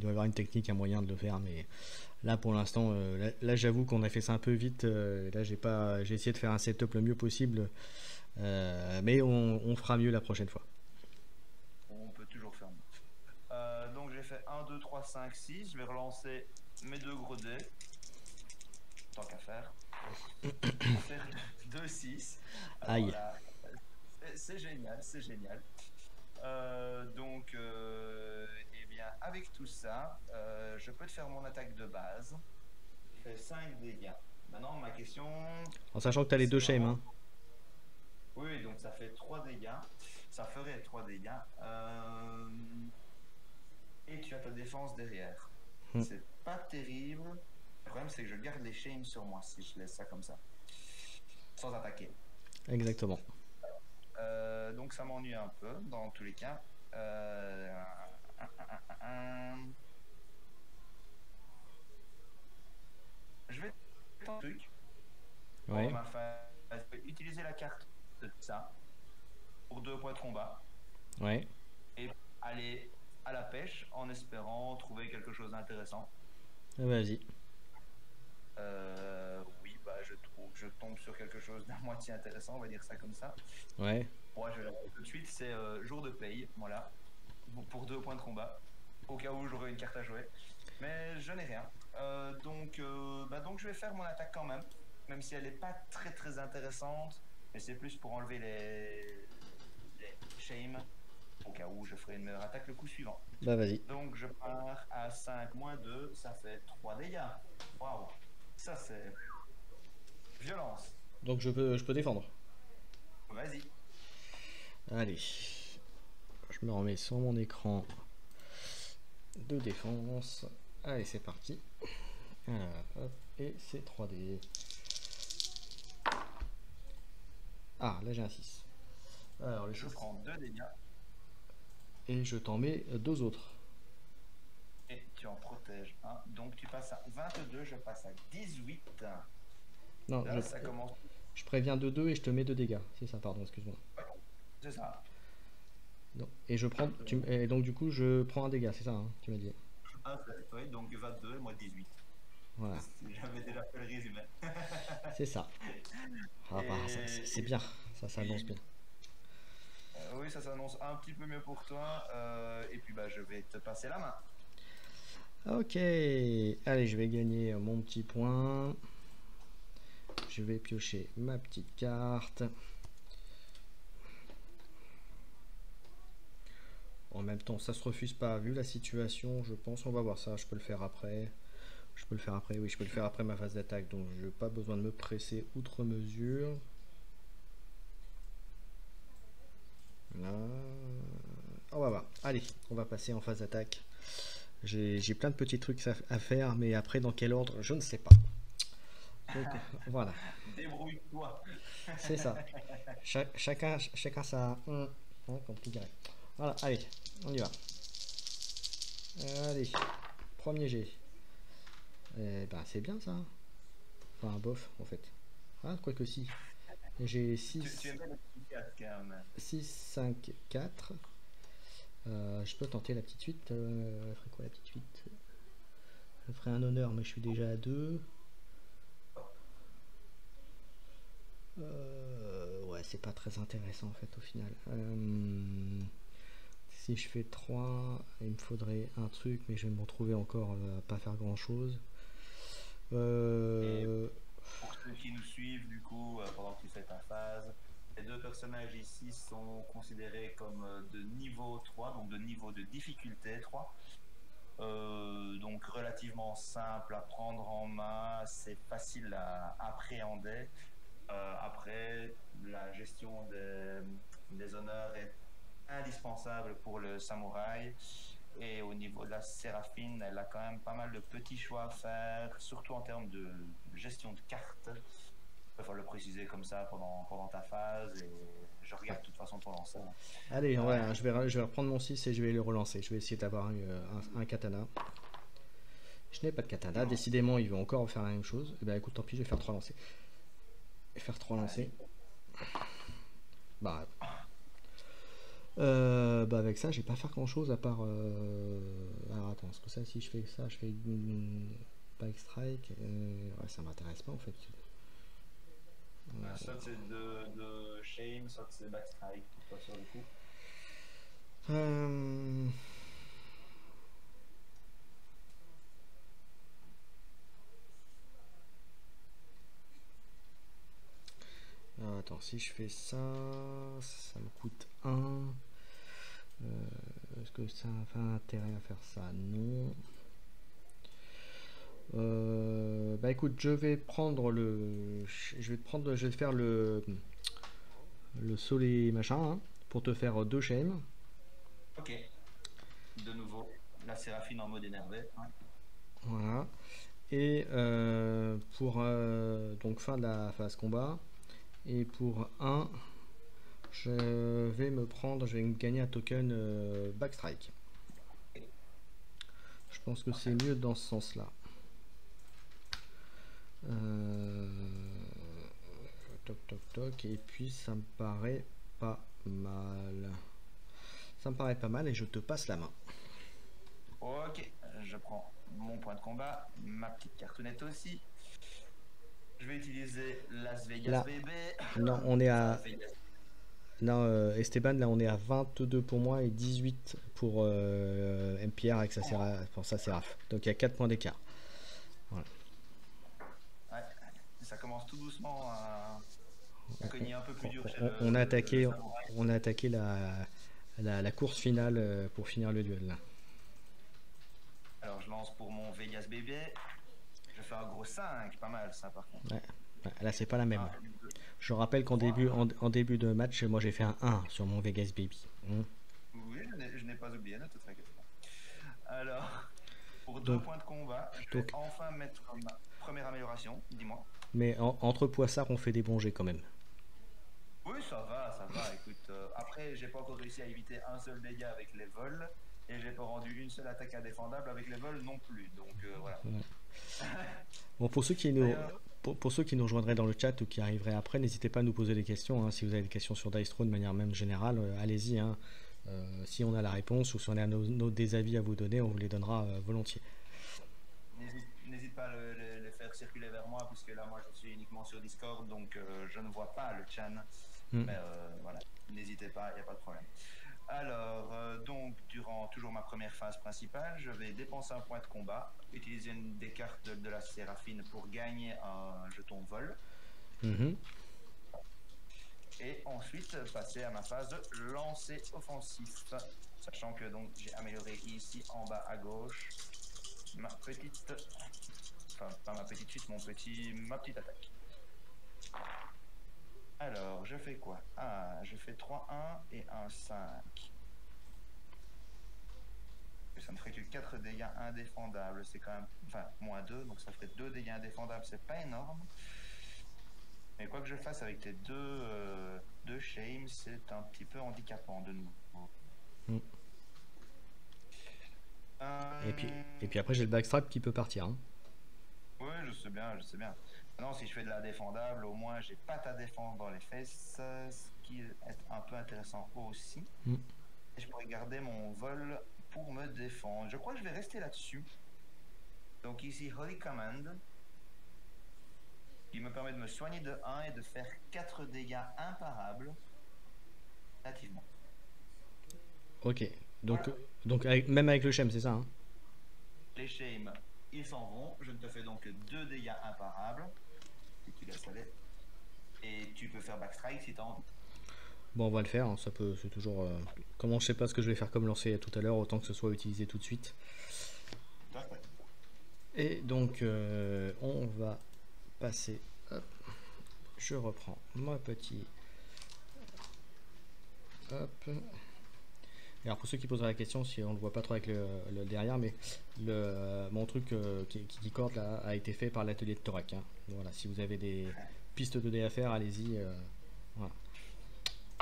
avoir une technique, un moyen de le faire, mais là pour l'instant, là, j'avoue qu'on a fait ça un peu vite. Là, j'ai essayé de faire un setup le mieux possible, mais on fera mieux la prochaine fois. On peut toujours faire mieux. Donc, j'ai fait 1 2 3 5 6. Je vais relancer mes deux gros dés. Tant qu'à faire. Pour faire 2 6. Alors Aïe. là, c'est génial, c'est génial. Eh bien, avec tout ça, je peux te faire mon attaque de base. Je fais 5 dégâts. Maintenant, ma question, En sachant que t'as les c'est deux shames, vraiment. hein. Oui, donc ça fait 3 dégâts. Ça ferait 3 dégâts. Et tu as ta défense derrière. Hmm. C'est pas terrible. Le problème, c'est que je garde les shames sur moi si je laisse ça comme ça. Sans attaquer. Exactement. Donc ça m'ennuie un peu dans tous les cas. Je vais tenter un truc pour Ouais. ma phase. Je vais utiliser la carte de ça pour 2 points de combat Ouais. et aller à la pêche en espérant trouver quelque chose d'intéressant. Vas-y. Oui, bah je tombe sur quelque chose d'à moitié intéressant, on va dire ça comme ça. Ouais. Moi, je vais la faire tout de suite, c'est jour de paye, voilà, pour 2 points de combat, au cas où j'aurais une carte à jouer. Mais je n'ai rien. Donc je vais faire mon attaque quand même si elle n'est pas très très intéressante. Mais c'est plus pour enlever les shames, au cas où je ferai une meilleure attaque le coup suivant. Bah vas-y. Donc je pars à 5 moins 2, ça fait 3 dégâts. Waouh, ça c'est violence. Donc je peux défendre. Vas-y. Allez. Je me remets sur mon écran de défense. Allez, c'est parti. Voilà, hop, et c'est 3D. Ah, là j'ai un 6. Alors, les Je choses. prends 2 dégâts Et je t'en mets deux autres. et tu en protèges un. Donc tu passes à 22, je passe à 18. Non, Là, ça commence. je préviens de 2 et je te mets 2 dégâts. C'est ça, pardon, excuse-moi. C'est ça. Non. Et je prends. Et donc, du coup, je prends un dégât, c'est ça, hein, tu m'as dit. Ah, oui, donc 22 et moi 18. Voilà, J'avais déjà fait le résumé. c'est ça. Ah, bah, c'est bien, ça s'annonce bien. Oui, ça s'annonce un petit peu mieux pour toi. Et puis bah, je vais te passer la main. Ok, allez, je vais gagner mon petit point. Je vais piocher ma petite carte. En même temps, ça se refuse pas, vu la situation, je pense. On va voir ça, je peux le faire après. Je peux le faire après, oui, je peux le faire après ma phase d'attaque, donc je n'ai pas besoin de me presser outre mesure. Là. On va voir. Allez, on va passer en phase d'attaque. J'ai plein de petits trucs à faire, mais après, dans quel ordre, je ne sais pas. Donc, voilà. Débrouille-toi. C'est ça. Chacun sa... comme tu dirais. Voilà, allez, on y va. Allez, premier G. Ben, c'est bien ça. Enfin, bof, en fait. Ah, quoique si. J'ai 6, Tu aimes bien le petit 4 quand même. 6, 5, 4. Je peux tenter la petite suite. Elle ferait quoi la petite suite? Elle ferait un honneur, mais je suis déjà à 2. Ouais, c'est pas très intéressant en fait au final. Si je fais 3, il me faudrait un truc, mais je vais me retrouver encore à pas faire grand chose. Pour ceux qui nous suivent, du coup, pendant que tu fais ta phase, les deux personnages ici sont considérés comme de niveau 3, donc de niveau de difficulté 3. Donc relativement simple à prendre en main, c'est facile à appréhender. Après, la gestion des honneurs est indispensable pour le samouraï. Et au niveau de la Séraphine, elle a quand même pas mal de petits choix à faire, surtout en termes de gestion de cartes. Il faut le préciser comme ça pendant ta phase. Et je regarde de toute façon ton lancer. Allez, ouais, je vais reprendre mon 6 et je vais le relancer. Je vais essayer d'avoir un katana. Je n'ai pas de katana. Non. Décidément, il veut encore faire la même chose. Et ben écoute, tant pis, je vais faire 3 lancers. Je vais faire 3 lancers. Bah, bah avec ça, je vais pas faire grand chose à part. Alors attends, est-ce que ça, si je fais ça, je fais une back strike. Ouais, ça m'intéresse pas en fait. Soit c'est de shame, soit c'est backstrike pour toi sur le coup. Euh, Alors, attends, si je fais ça, ça me coûte 1. Est-ce que ça a un intérêt à faire ça? Non. Bah écoute, je vais prendre je vais faire le soleil machin hein, pour te faire 2 shame. Ok. De nouveau, la Séraphine en mode énervé. Ouais. Voilà. Et pour donc fin de la phase combat. Et pour 1, je vais me gagner un token backstrike. Je pense que c'est mieux dans ce sens-là. Toc toc toc. Et puis ça me paraît pas mal. Ça me paraît pas mal et je te passe la main. Ok, je prends mon point de combat, ma petite cartonnette aussi. Je vais utiliser Las Vegas Là, bébé. non, on est à. Las Vegas. Non, Esteban, là on est à 22 pour moi et 18 pour MPR avec pour sa Séraph. Donc il y a 4 points d'écart. Voilà. Ouais, ça commence tout doucement à cogner un peu plus dur chez On a le attaqué, samouraï. on a attaqué la course finale pour finir le duel. Là. Alors je lance pour mon Vegas bébé. Je fais un gros 5, pas mal ça par contre. Ouais. Là c'est pas la même. 1, 2, Je rappelle qu'en 3. début de match, moi j'ai fait un 1 sur mon Vegas Baby. Oui, je n'ai pas oublié, ne te tracasse pas. Alors, pour 2 Donc, points de combat, je vais donc, enfin mettre ma première amélioration, dis-moi. mais entre poissards, on fait des bons jets quand même. Oui, ça va, écoute. Après, j'ai pas encore réussi à éviter un seul dégât avec les vols, et j'ai pas rendu une seule attaque indéfendable avec les vols non plus, donc voilà. Ouais. Bon, pour ceux qui nous, pour ceux qui nous rejoindraient dans le chat ou qui arriveraient après, n'hésitez pas à nous poser des questions. Hein. Si vous avez des questions sur Dice Throne de manière même générale, allez-y. Hein. Si on a la réponse ou si on a des avis à vous donner, on vous les donnera volontiers. N'hésite pas à les faire circuler vers moi, puisque là, moi, je suis uniquement sur Discord, donc je ne vois pas le chat. Mais voilà, n'hésitez pas, il n'y a pas de problème. Alors, donc, durant toujours ma première phase principale, je vais dépenser un point de combat, utiliser une des cartes de la Séraphine pour gagner un jeton vol. Et ensuite passer à ma phase de lancer offensif, sachant que donc j'ai amélioré ici en bas à gauche ma petite, enfin pas ma petite suite, ma petite attaque. Alors je fais quoi? Je fais 3-1 et un 5. Ça me ferait que 4 dégâts indéfendables, c'est quand même, enfin moins 2, donc ça ferait 2 dégâts indéfendables, c'est pas énorme. Mais quoi que je fasse avec les deux shames, c'est un petit peu handicapant de nouveau. Et puis après, j'ai le backstrap qui peut partir. Hein. Oui, je sais bien. Non, si je fais de la défendable, au moins j'ai pas ta défense dans les fesses, ce qui est un peu intéressant aussi. Et je pourrais garder mon vol pour me défendre. Je crois que je vais rester là-dessus. Donc ici, Holy Command, qui me permet de me soigner de 1 et de faire 4 dégâts imparables nativement. Ok, donc, voilà. Donc même avec le shame, c'est ça hein? Les shames, ils s'en vont. Je ne te fais donc 2 dégâts imparables. Si tu laisses aller. Et tu peux faire backstrike si tu as envie. Bon, on va le faire, hein. Ça peut, c'est toujours... Comment je sais pas ce que je vais faire comme lancer tout à l'heure, autant que ce soit utilisé tout de suite. Et donc, on va passer. Hop, je reprends mon petit. Hop. Et alors pour ceux qui poseraient la question, si on ne le voit pas trop avec le derrière, mais mon truc qui corde là a été fait par l'atelier de Thorac. Hein. Voilà, si vous avez des pistes de dés à faire, allez-y. Voilà.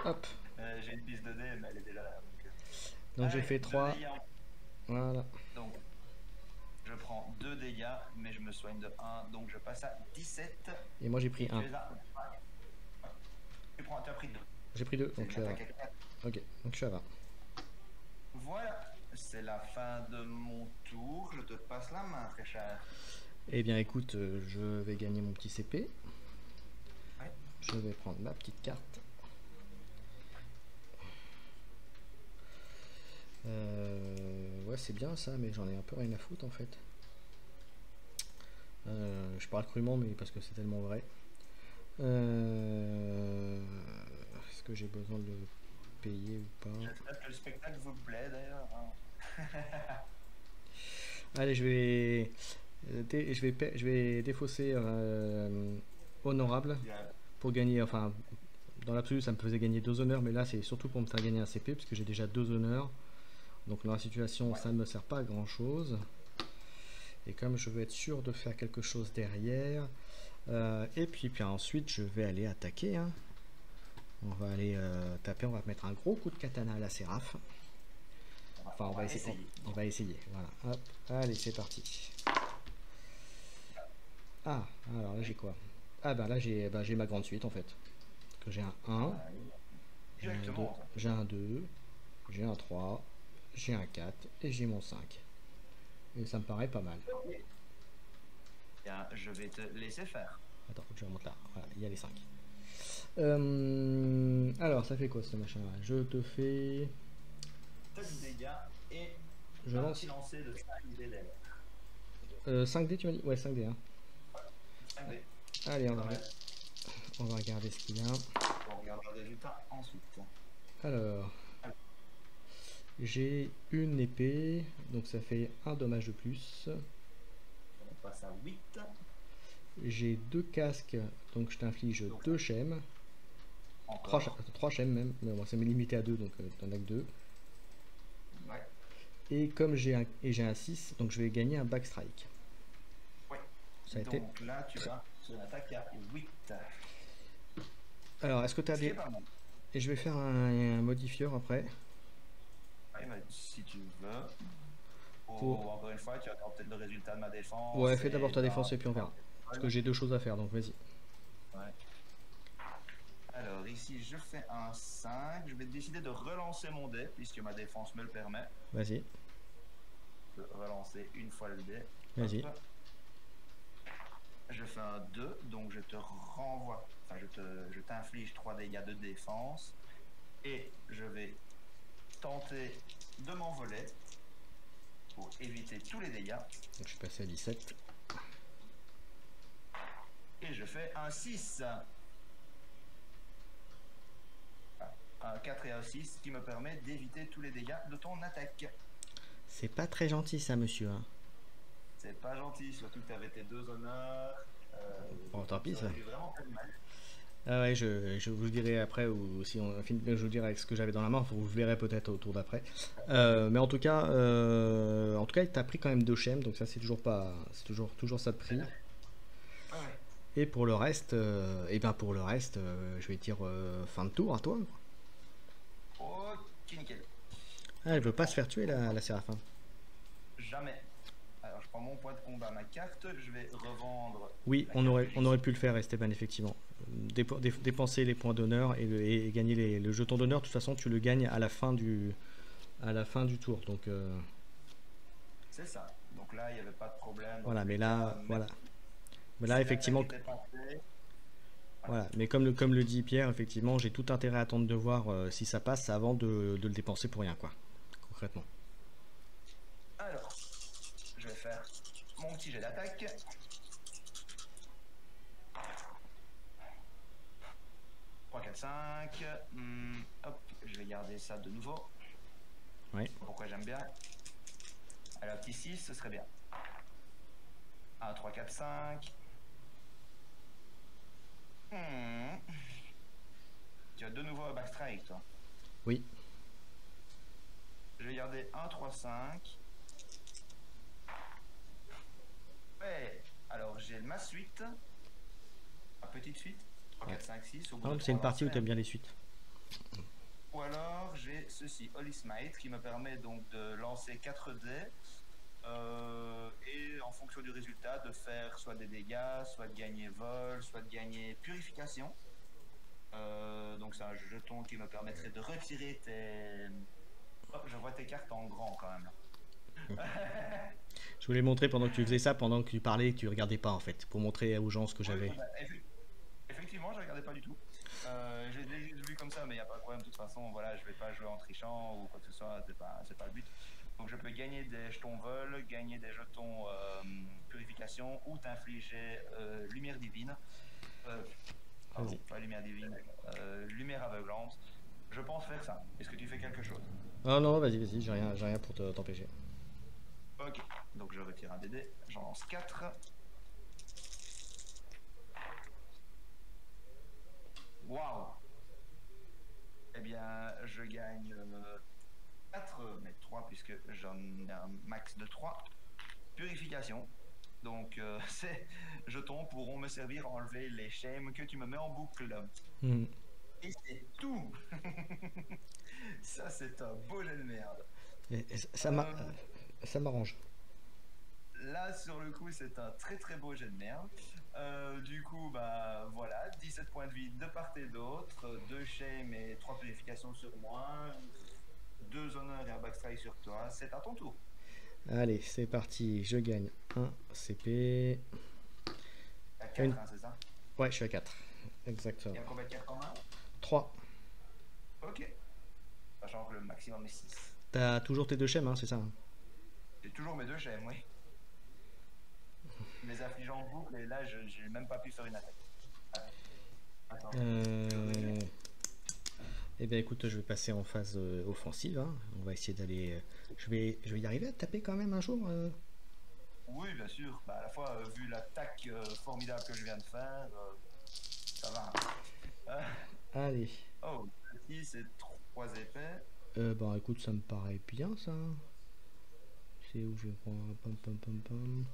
Hop. J'ai une piste de dés, mais elle est déjà là. Donc j'ai fait 3. Voilà. Donc je prends 2 dégâts, mais je me soigne de 1, donc je passe à 17. Et moi j'ai pris 1. Tu as pris 2. J'ai pris 2, donc je suis à 20. Ok, donc je suis à 20. Voilà, c'est la fin de mon tour. Je te passe la main, très cher. Eh bien écoute, je vais gagner mon petit CP. Ouais. Je vais prendre ma petite carte. Ouais, c'est bien ça, mais j'en ai un peu rien à foutre en fait. Je parle crûment, mais parce que c'est tellement vrai. Est-ce que j'ai besoin de le payer ou pas? J'espère que le spectacle vous plaît d'ailleurs. Allez, je vais défausser honorable pour gagner. Enfin, dans l'absolu, ça me faisait gagner 2 honneurs, mais là, c'est surtout pour me faire gagner un CP, parce que j'ai déjà 2 honneurs. Donc dans la situation, ça ne me sert pas à grand chose. Et comme je veux être sûr de faire quelque chose derrière, et puis ensuite je vais aller attaquer. Hein. On va aller taper, on va mettre un gros coup de katana à la séraphe. Enfin, on va essayer. On va essayer. Voilà. Hop. Allez, c'est parti. Ah, alors là j'ai quoi? Ah ben là j'ai ma grande suite en fait. Que j'ai un 1, j'ai un 2, j'ai un 3, j'ai un 4 et j'ai mon 5. Et ça me paraît pas mal. Bien, je vais te laisser faire. Attends, faut que je remonte là. Voilà, il y a les 5. Alors, ça fait quoi ce machin là? Je te fais 7 dégâts et je lance lancer de 5 dés d'air. 5D tu m'as dit? Ouais, 5D. Hein. 5D. Allez, on va regarder ce qu'il a. On regarde le résultat ensuite. Alors, j'ai une épée, donc ça fait un dommage de plus. On passe à 8. J'ai 2 casques, donc je t'inflige 2 schèmes. 3 schèmes même, mais bon, ça m'est limité à 2, donc t'en as que 2. Ouais. Et comme j'ai un 6, donc je vais gagner un backstrike. Ouais. Ça a donc été... là, tu vas sur l'attaque à 8. Alors, est-ce que tu as des... Et je vais faire un modifieur après. Ouais, bah, si tu veux. Encore une fois, tu attends peut-être le résultat de ma défense. Ouais, fais d'abord ta défense et puis on verra. Parce que j'ai 2 choses à faire, donc vas-y. Ouais. Alors ici, je fais un 5. Je vais décider de relancer mon dé, puisque ma défense me le permet. Vas-y. Je peux relancer une fois le dé. Vas-y. Je fais un 2, donc je te renvoie. Enfin, je t'inflige 3 dégâts de défense. Et je vais tenter de m'envoler pour éviter tous les dégâts. Donc je suis passé à 17. Et je fais un 6. Un 4 et un 6 qui me permet d'éviter tous les dégâts de ton attaque. C'est pas très gentil ça, monsieur. Hein. C'est pas gentil, surtout que tu avais tes 2 honneurs. Bon, tant pis ça. Vraiment pas de mal. Ah ouais, je vous le dirai après, ou si on finit, je vous dirai avec ce que j'avais dans la main, vous le verrez peut-être au tour d'après. Mais en tout cas, il t'a pris quand même 2 schèmes, donc ça c'est toujours pas, c'est toujours ça de prix. Ah ouais. Et pour le reste, je vais dire fin de tour à toi. Ok, nickel. Ah, elle veut pas se faire tuer la Séraphin. Jamais. Alors je prends mon point de combat, ma carte, je vais revendre. Oui, on aurait pu le faire, Esteban, effectivement. Dépenser les points d'honneur et gagner le jeton d'honneur. De toute façon, tu le gagnes à la fin du tour. Donc, c'est ça. Donc là, il n'y avait pas de problème. Voilà, mais là, voilà. Mais là, effectivement. Voilà, mais comme le dit Pierre, effectivement, j'ai tout intérêt à attendre de voir si ça passe avant de le dépenser pour rien, quoi. Concrètement. Alors, je vais faire mon petit jet d'attaque. « 3, 4, 5. Hop, je vais garder ça de nouveau. Oui. Pourquoi j'aime bien. Alors, petit 6, ce serait bien. 1, 3, 4, 5. Tu as de nouveau un backstrike, toi. Oui. Je vais garder 1, 3, 5. Ouais, alors j'ai ma suite. Ma petite suite. 3, 4, 5, 6. Au bout de C'est une 3 partie où tu lancers. aimes bien les suites. Ou alors j'ai ceci, Holy Smite, qui me permet donc de lancer 4 dés. Et en fonction du résultat, de faire soit des dégâts, soit de gagner vol, soit de gagner purification. Donc c'est un jeton qui me permettrait de retirer tes... Oh, je vois tes cartes en grand quand même. Je voulais montrer pendant que tu faisais ça, pendant que tu parlais et que tu regardais pas en fait, pour montrer aux gens ce que Oui, j'avais. bah, effectivement, je regardais pas du tout. J'ai juste vu comme ça, mais il n'y a pas de problème. De toute façon, voilà, je vais pas jouer en trichant ou quoi que ce soit, c'est pas le but. Donc je peux gagner des jetons vol, gagner des jetons purification ou t'infliger lumière divine. Pardon, Vas-y. pas lumière divine, lumière aveuglante. Je pense faire ça. Est-ce que tu fais quelque chose? Oh non, vas-y, j'ai rien pour t'empêcher. Ok, donc je retire un DD, j'en lance 4. Waouh! Eh bien, je gagne 4, mais 3 puisque j'en ai un max de 3. Purification. Donc, ces jetons pourront me servir à enlever les shames que tu me mets en boucle. Hmm. Et c'est tout! Ça, c'est un beau jet de merde. Ça m'arrange. Là, sur le coup, c'est un très très beau jet de merde. Du coup, bah voilà, 17 points de vie de part et d'autre, 2 shame et 3 purifications sur moi, 2 honneurs et un backstrike sur toi. C'est à ton tour. Allez, c'est parti, je gagne 1 CP. À 4, Une... hein, c'est ça? Ouais, je suis à 4. Exactement. Il y a combien de cartes en main? 3. Ok. Sachant que le maximum est 6. T'as toujours tes deux schèmes, hein, c'est ça hein? J'ai toujours mes 2 shame, oui. Mes affligeants en boucle, et là, je n'ai même pas pu faire une attaque. Attends. Eh bien écoute, je vais passer en phase offensive. Hein. On va essayer d'aller... je vais y arriver à taper quand même un jour. Oui, bien sûr. Bah, à la fois, vu l'attaque formidable que je viens de faire, ça va. Allez. Oh, ici, c'est 3 épées. Bah écoute, ça me paraît bien ça. C'est où je vais prendre... Pam, pam, pam, pam.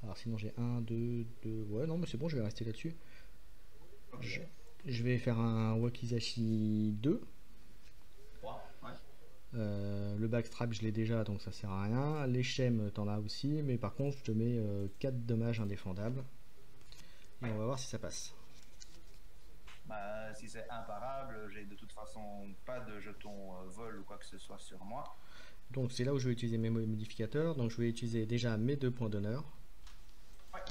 Alors sinon j'ai 1, 2, 2... Ouais non mais c'est bon, je vais rester là-dessus. Ok. Je vais faire un Wakizashi 2. 3, ouais. Le backstrap je l'ai déjà donc ça sert à rien. Les shems t'en as aussi, mais par contre je te mets 4 dommages indéfendables. Et on va voir si ça passe. Bah, si c'est imparable, j'ai de toute façon pas de jetons vol ou quoi que ce soit sur moi. Donc c'est là où je vais utiliser mes modificateurs. Donc je vais utiliser déjà mes 2 points d'honneur. Ouais,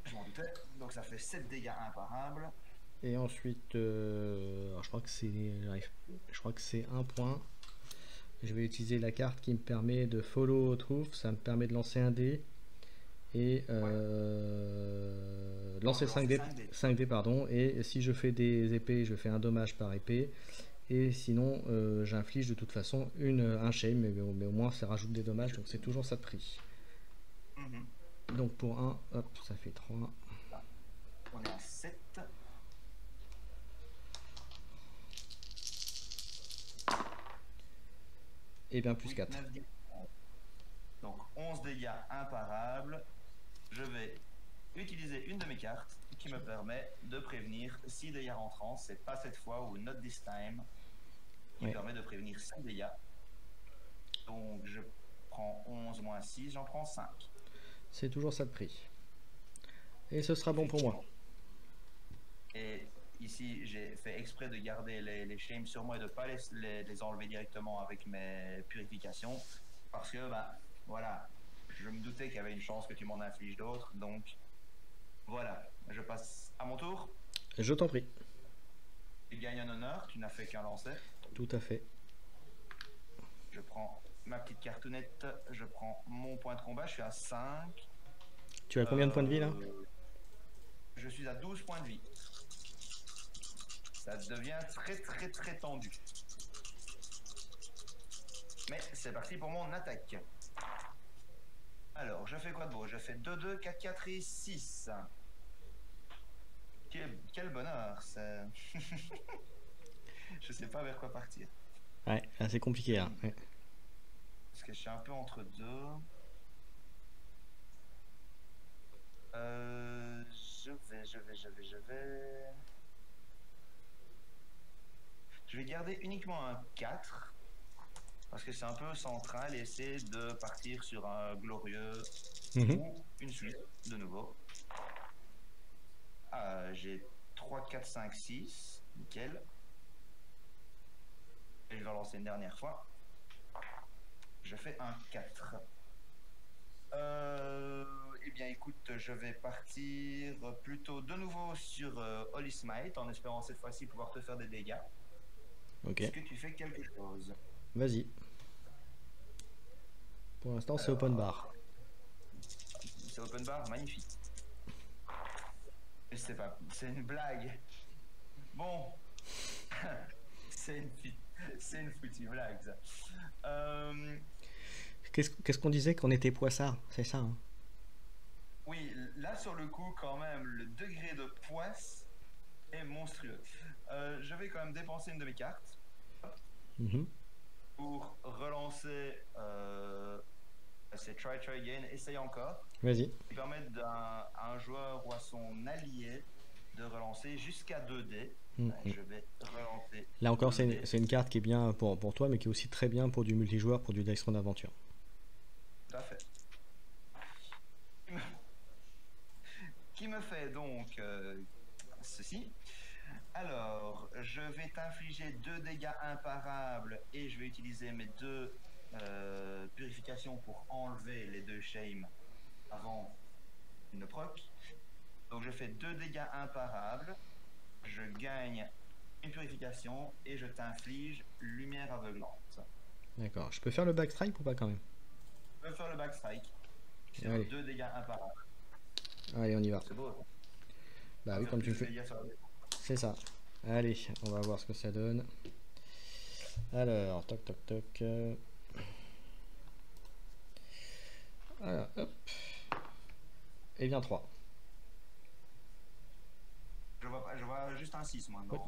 je m'en doutais. Donc ça fait 7 dégâts imparables. Et ensuite, alors je crois que c'est un point. Je vais utiliser la carte qui me permet de follow truth. Ça me permet de lancer un dé et lancer 5 dés, 5 dés pardon. Et si je fais des épées, je fais un dommage par épée. Et sinon, j'inflige de toute façon un shame, mais au moins ça rajoute des dommages, donc c'est toujours ça de prix. Donc pour 1, hop, ça fait 3. Là. On est à 7. Et bien plus 4. 9, 10. Donc 11 dégâts imparables. Je vais utiliser une de mes cartes qui me permet de prévenir 6 dégâts rentrants. C'est pas cette fois ou not this time. Qui permet de prévenir 5 dégâts. Donc je prends 11 moins 6, j'en prends 5. C'est toujours ça de prix. Et ce sera bon pour moi. Et ici, j'ai fait exprès de garder les shames sur moi et de ne pas les enlever directement avec mes purifications. Parce que, bah, voilà, je me doutais qu'il y avait une chance que tu m'en infliges d'autres. Donc, voilà, je passe à mon tour. Je t'en prie. Tu gagnes un honneur, tu n'as fait qu'un lancer. Tout à fait. Je prends ma petite cartonnette, je prends mon point de combat, je suis à 5. Tu as combien de points de vie là? Je suis à 12 points de vie. Ça devient très très très tendu. Mais c'est parti pour mon attaque. Alors, je fais quoi de beau? Je fais 2-2, 4-4 et 6. Quel bonheur, ça. Je sais pas vers quoi partir. Ouais, c'est compliqué là. Ouais. Parce que je suis un peu entre deux. Je vais. Je vais garder uniquement un 4. Parce que c'est un peu central et essayer de partir sur un glorieux Mhm. ou une suite de nouveau. Ah, j'ai 3, 4, 5, 6. Nickel. Et je vais relancer une dernière fois. Je fais un 4. Eh bien, écoute, je vais partir plutôt de nouveau sur Holy Smite en espérant cette fois-ci pouvoir te faire des dégâts. Ok, Est-ce que tu fais quelque chose? vas-y. Pour l'instant, c'est open bar. Alors, c'est open bar, magnifique. Je sais pas, c'est une blague. Bon, c'est une foutue blague, ça. Qu'est-ce qu'on disait qu'on était poissard, c'est ça, hein? Oui, là sur le coup, quand même, le degré de poisse est monstrueux. Je vais quand même dépenser une de mes cartes Mhm. pour relancer. C'est try again, essaye encore. Vas-y. Qui permettent à un joueur ou à son allié de relancer jusqu'à 2 dés. Mhm. Je vais relancer Là encore, 2 dés. c'est une carte qui est bien pour toi, mais qui est aussi très bien pour du multijoueur, pour du Dice Throne Adventure. Tout à fait. Qui me fait donc ceci. Alors, je vais t'infliger 2 dégâts imparables et je vais utiliser mes 2 purifications pour enlever les 2 shame avant une ne proc. Donc je fais 2 dégâts imparables, je gagne une purification et je t'inflige lumière aveuglante. D'accord. Je peux faire le backstrike ou pas quand même? Je peux faire le backstrike sur Allez, 2 dégâts imparables. allez, on y va. C'est beau. Bah On va oui, faire comme tu plus me de fais. dégâts sur la défense. C'est ça. Allez, on va voir ce que ça donne. Alors, toc toc toc. Alors, hop. Et bien 3. Je vois juste un 6 moi. Oui.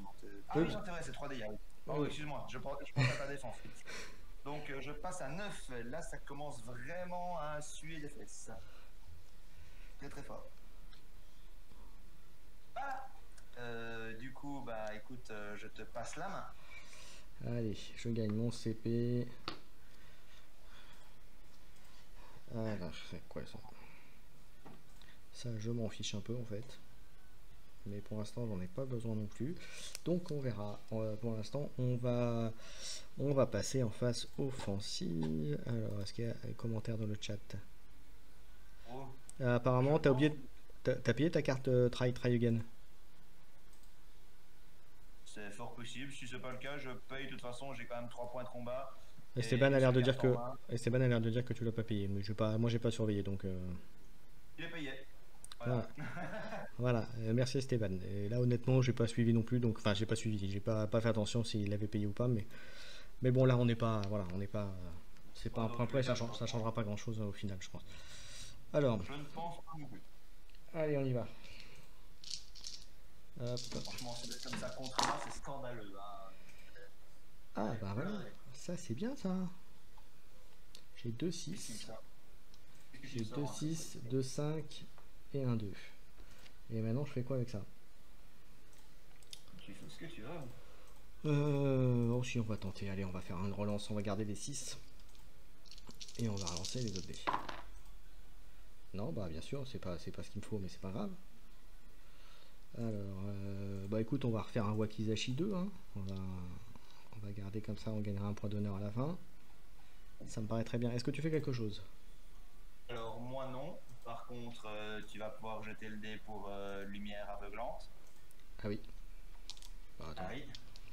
Ah Oui, oui, non, c'est vrai, c'est 3 dégâts. Oui. oui, Oh, oui. excuse-moi, je pense à ta défense. Oui. Donc je passe à 9. Là, ça commence vraiment à suer les fesses. Très très fort. Voilà. Du coup, bah écoute, je te passe la main. Allez, je gagne mon CP. Alors, c'est quoi ça? Ça, je m'en fiche un peu en fait. Mais pour l'instant, j'en ai pas besoin non plus. Donc, on verra. Pour l'instant, on va passer en phase offensive. Alors, est-ce qu'il y a des commentaires dans le chat? Oh, Apparemment, je t'as oublié. pense T'as payé ta carte try again? c'est fort possible. Si c'est pas le cas, je paye. De toute façon, j'ai quand même 3 points de combat et Esteban a une l'air seule de dire carte en que main. Esteban a l'air de dire que tu l'as pas payé. Mais moi, j'ai pas surveillé donc. Il est payé. Voilà. Voilà. Voilà. Merci Esteban. Et là, honnêtement, j'ai pas suivi non plus. Donc, enfin, j'ai pas suivi. J'ai pas fait attention s'il avait payé ou pas. Mais bon, là, on n'est pas. Voilà, on n'est pas. C'est pas Oh, un dans point tous les près. cas, Ça changera pas grand chose au final, je pense. Alors, je ne pense pas non plus. allez, on y va. Hop. Franchement, c'est comme ça contre moi, c'est scandaleux. Hein. Ah, Allez, bah voilà. allez. Ça, c'est bien ça. J'ai 2 Qu'est-ce qu'il 6. sort? Qu'est-ce que tu J'ai 2 sors, hein, 6, 2 5 et un 2. Et maintenant, je fais quoi avec ça? Tu fais ce que tu veux. Oh si, on va tenter. Allez, on va faire une relance. On va garder les 6. Et on va relancer les autres dés. Non, bah bien sûr, c'est pas ce qu'il me faut, mais c'est pas grave. Alors, bah écoute, on va refaire un Wakizashi 2. Hein. On va garder comme ça, on gagnera un point d'honneur à la fin. Ça me paraît très bien. Est-ce que tu fais quelque chose? Alors, moi non. Par contre, tu vas pouvoir jeter le dé pour lumière aveuglante. Ah oui. Bah, attends. Ah oui.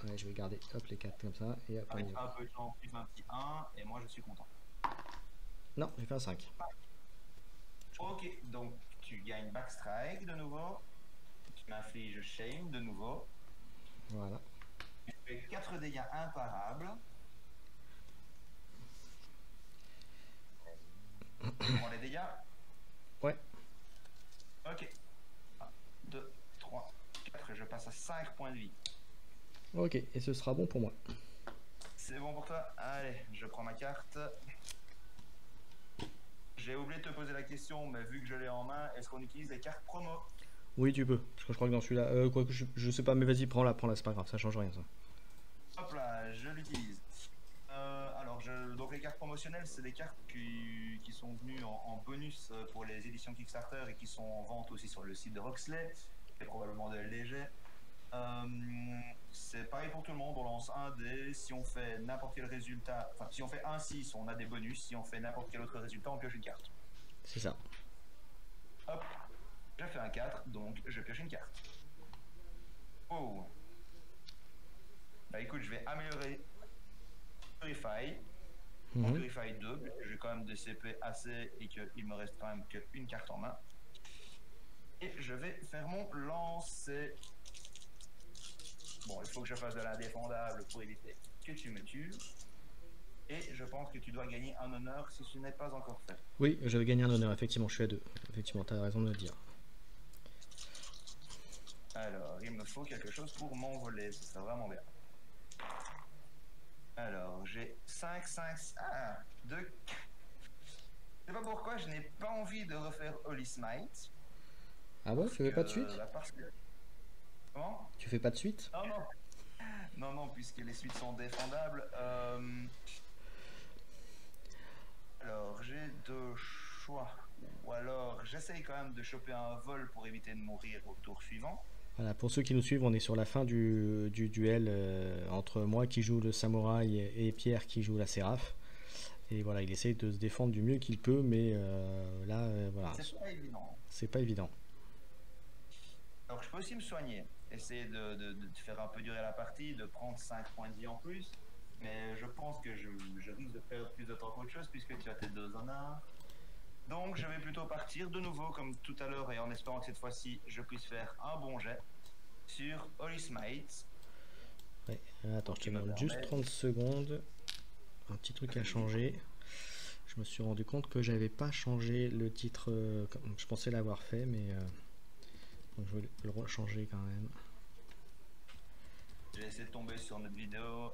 Ouais, je vais garder hop, les 4 comme ça. Et hop, on Avec y un va. peu de chance, tu fais un petit 1 et moi je suis content. Non, j'ai fait un 5. Ok, donc tu gagnes backstrike de nouveau. Tu m'infliges shame de nouveau. Voilà. Tu fais 4 dégâts imparables. Tu prends les dégâts. 5 points de vie. Ok, et ce sera bon pour moi. C'est bon pour toi? Allez, je prends ma carte. J'ai oublié de te poser la question, mais vu que je l'ai en main, est-ce qu'on utilise les cartes promo? Oui, tu peux, parce que je crois que dans celui-là, quoique je sais pas, mais vas-y, prends-la, c'est pas grave, ça change rien ça. Hop là, je l'utilise. Donc les cartes promotionnelles, c'est des cartes qui sont venues en bonus pour les éditions Kickstarter et qui sont en vente aussi sur le site de Roxley, et probablement de LDG. C'est pareil pour tout le monde, on lance un dé, si on fait n'importe quel résultat, enfin si on fait un 6, on a des bonus, si on fait n'importe quel autre résultat, on pioche une carte. C'est ça. Hop, j'ai fait un 4, donc je pioche une carte. Oh. Bah écoute, je vais améliorer Purify. Purify 2, j'ai quand même des CP assez et qu'il me reste quand même qu'une carte en main. Et je vais faire mon lancer. Bon, il faut que je fasse de l'indéfendable pour éviter que tu me tues. Et je pense que tu dois gagner un honneur si ce n'est pas encore fait. Oui, je vais gagner un honneur, effectivement, je suis à 2. Effectivement, tu as raison de le dire. Alors, il me faut quelque chose pour m'envoler, ce serait vraiment bien. Alors, j'ai 5, 5, 2. Je sais pas pourquoi je n'ai pas envie de refaire Holy Smite. Ah bon, tu fais pas de suite? Parce que... Comment? Tu fais pas de suite? Non, non. Non, non, puisque les suites sont défendables. Alors, j'ai deux choix. Ou alors, j'essaye quand même de choper un vol pour éviter de mourir au tour suivant. Voilà, pour ceux qui nous suivent, on est sur la fin du duel entre moi qui joue le samouraï et Pierre qui joue la séraph. Et voilà, il essaye de se défendre du mieux qu'il peut, mais là, voilà. C'est pas évident. C'est pas évident. Alors, je peux aussi me soigner. Essayer de faire un peu durer la partie, de prendre 5 points de vie en plus. Mais je pense que je risque de perdre plus de temps qu'autre chose puisque tu as tes 2 honneurs. Donc je vais plutôt partir de nouveau comme tout à l'heure et en espérant que cette fois-ci je puisse faire un bon jet sur Holy Smite. Ouais. Attends, je te demande juste 30 secondes. Un petit truc à changer. Je me suis rendu compte que j'avais pas changé le titre. Je pensais l'avoir fait, mais donc je vais le rechanger quand même. J'ai essayé de tomber sur notre vidéo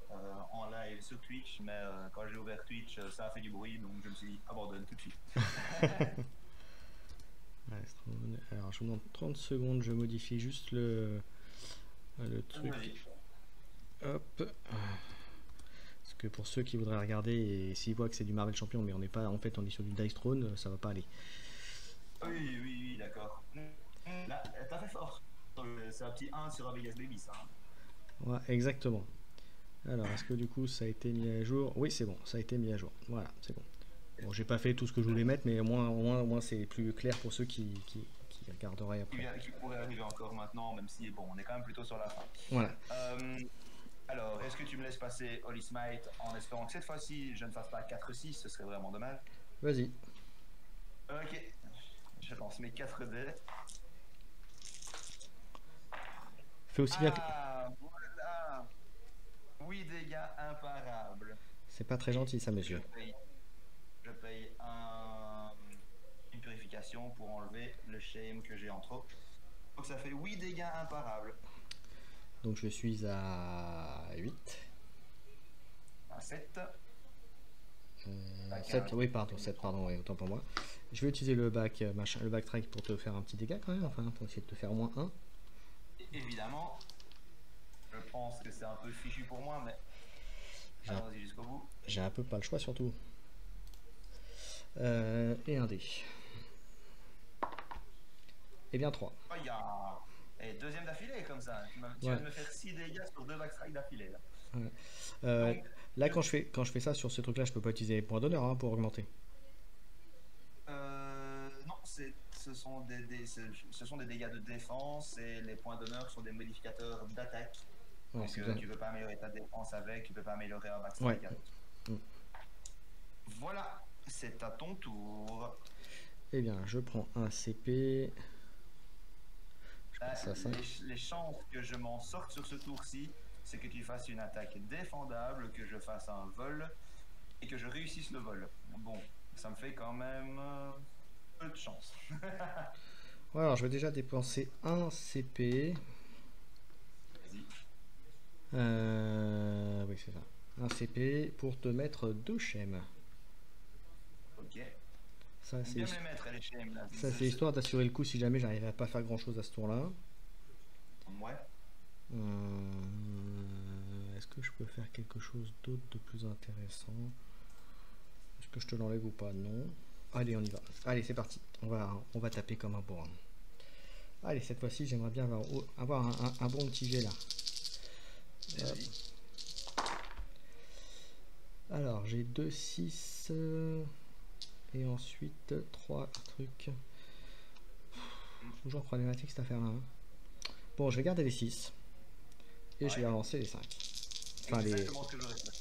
en live sur Twitch, mais quand j'ai ouvert Twitch, ça a fait du bruit, donc je me suis dit abandonne tout de suite. Alors je vous demande 30 secondes, je modifie juste le truc. Hop. Parce que pour ceux qui voudraient regarder et s'ils voient que c'est du Marvel Champion, mais on n'est pas, en fait on est sur du Dice Throne, ça va pas aller. Oui, oui, oui, d'accord. Là, t'as fait fort. C'est un petit 1 sur un Vegas Baby, ça. Ouais, exactement. Alors, est-ce que du coup ça a été mis à jour? Oui, c'est bon, ça a été mis à jour. Voilà, c'est bon. Bon, j'ai pas fait tout ce que je voulais mettre, mais au moins c'est plus clair pour ceux qui regarderaient après. Qui pourrait arriver encore maintenant, même si bon, on est quand même plutôt sur la fin. Voilà. Alors, est-ce que tu me laisses passer Holy Smite en espérant que cette fois-ci je ne fasse pas 4-6, ce serait vraiment dommage. Vas-y. Ok, je lance mes 4 dés. Fais aussi bien que... Voilà. Oui, dégâts imparables. C'est pas très gentil ça, monsieur. Je paye une purification pour enlever le shame que j'ai en trop. Donc ça fait 8 dégâts imparables. Donc je suis à 8. À 7. 7, oui, pardon, 7, pardon, oui, autant pour moi. Je vais utiliser le backtrack pour te faire un petit dégât quand même, enfin, pour essayer de te faire au moins 1. Évidemment, je pense que c'est un peu fichu pour moi, mais allons-y jusqu'au bout. J'ai un peu pas le choix surtout. Et un dé. Et bien 3. Oh, y a... Et deuxième d'affilée comme ça. Tu vas me faire 6 dégâts sur 2 backstrikes d'affilée. Là. Ouais. Donc, là quand je fais ça sur ce truc là, je peux pas utiliser les points d'honneur pour augmenter. Non, ce sont des dégâts de défense et les points d'honneur sont des modificateurs d'attaque. Ouais, donc tu peux pas améliorer ta défense avec, tu peux pas améliorer un backstrike avec. Voilà, c'est à ton tour. Eh bien, je prends un CP. Je passe à 5. Les chances que je m'en sorte sur ce tour-ci, c'est que tu fasses une attaque défendable, que je fasse un vol et que je réussisse le vol. Bon, ça me fait quand même peu de chance. Ouais, alors je vais déjà dépenser un CP. Vas-y. Oui, c'est ça. Un CP pour te mettre 2 schèmes. Ok. Ça, Bien me les mettre, les schèmes, là. ça, c'est histoire d'assurer le coup si jamais j'arrive à pas faire grand chose à ce tour-là. Ouais. Est-ce que je peux faire quelque chose d'autre de plus intéressant? Est-ce que je te l'enlève ou pas? Non. Allez, on y va. Allez, c'est parti. On va taper comme un bourrin. Allez, cette fois-ci, j'aimerais bien avoir un bon petit jet là. Alors, j'ai 2, 6 et ensuite 3 trucs. Toujours problématique cette affaire-là. Hein. Bon, je vais garder les 6 et je vais relancer les 5. Enfin, les. Exactement ce que j'aurais fait.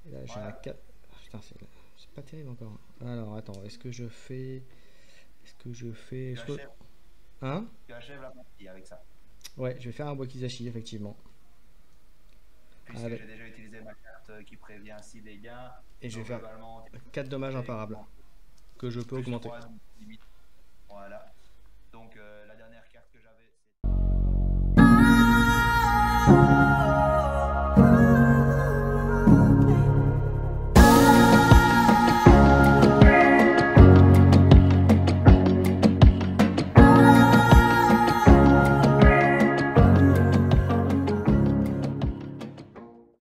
Et là, j'ai un 4. Putain, c'est pas terrible encore. Alors, attends, est-ce que je fais. Hein? Tu achèves la partie avec ça. Ouais, je vais faire un Wakizashi, effectivement. Puisque j'ai déjà utilisé ma carte qui prévient 6 dégâts. Et je vais faire 4 dommages imparables que je peux augmenter. 3, voilà. Donc la dernière carte que j'avais, c'est...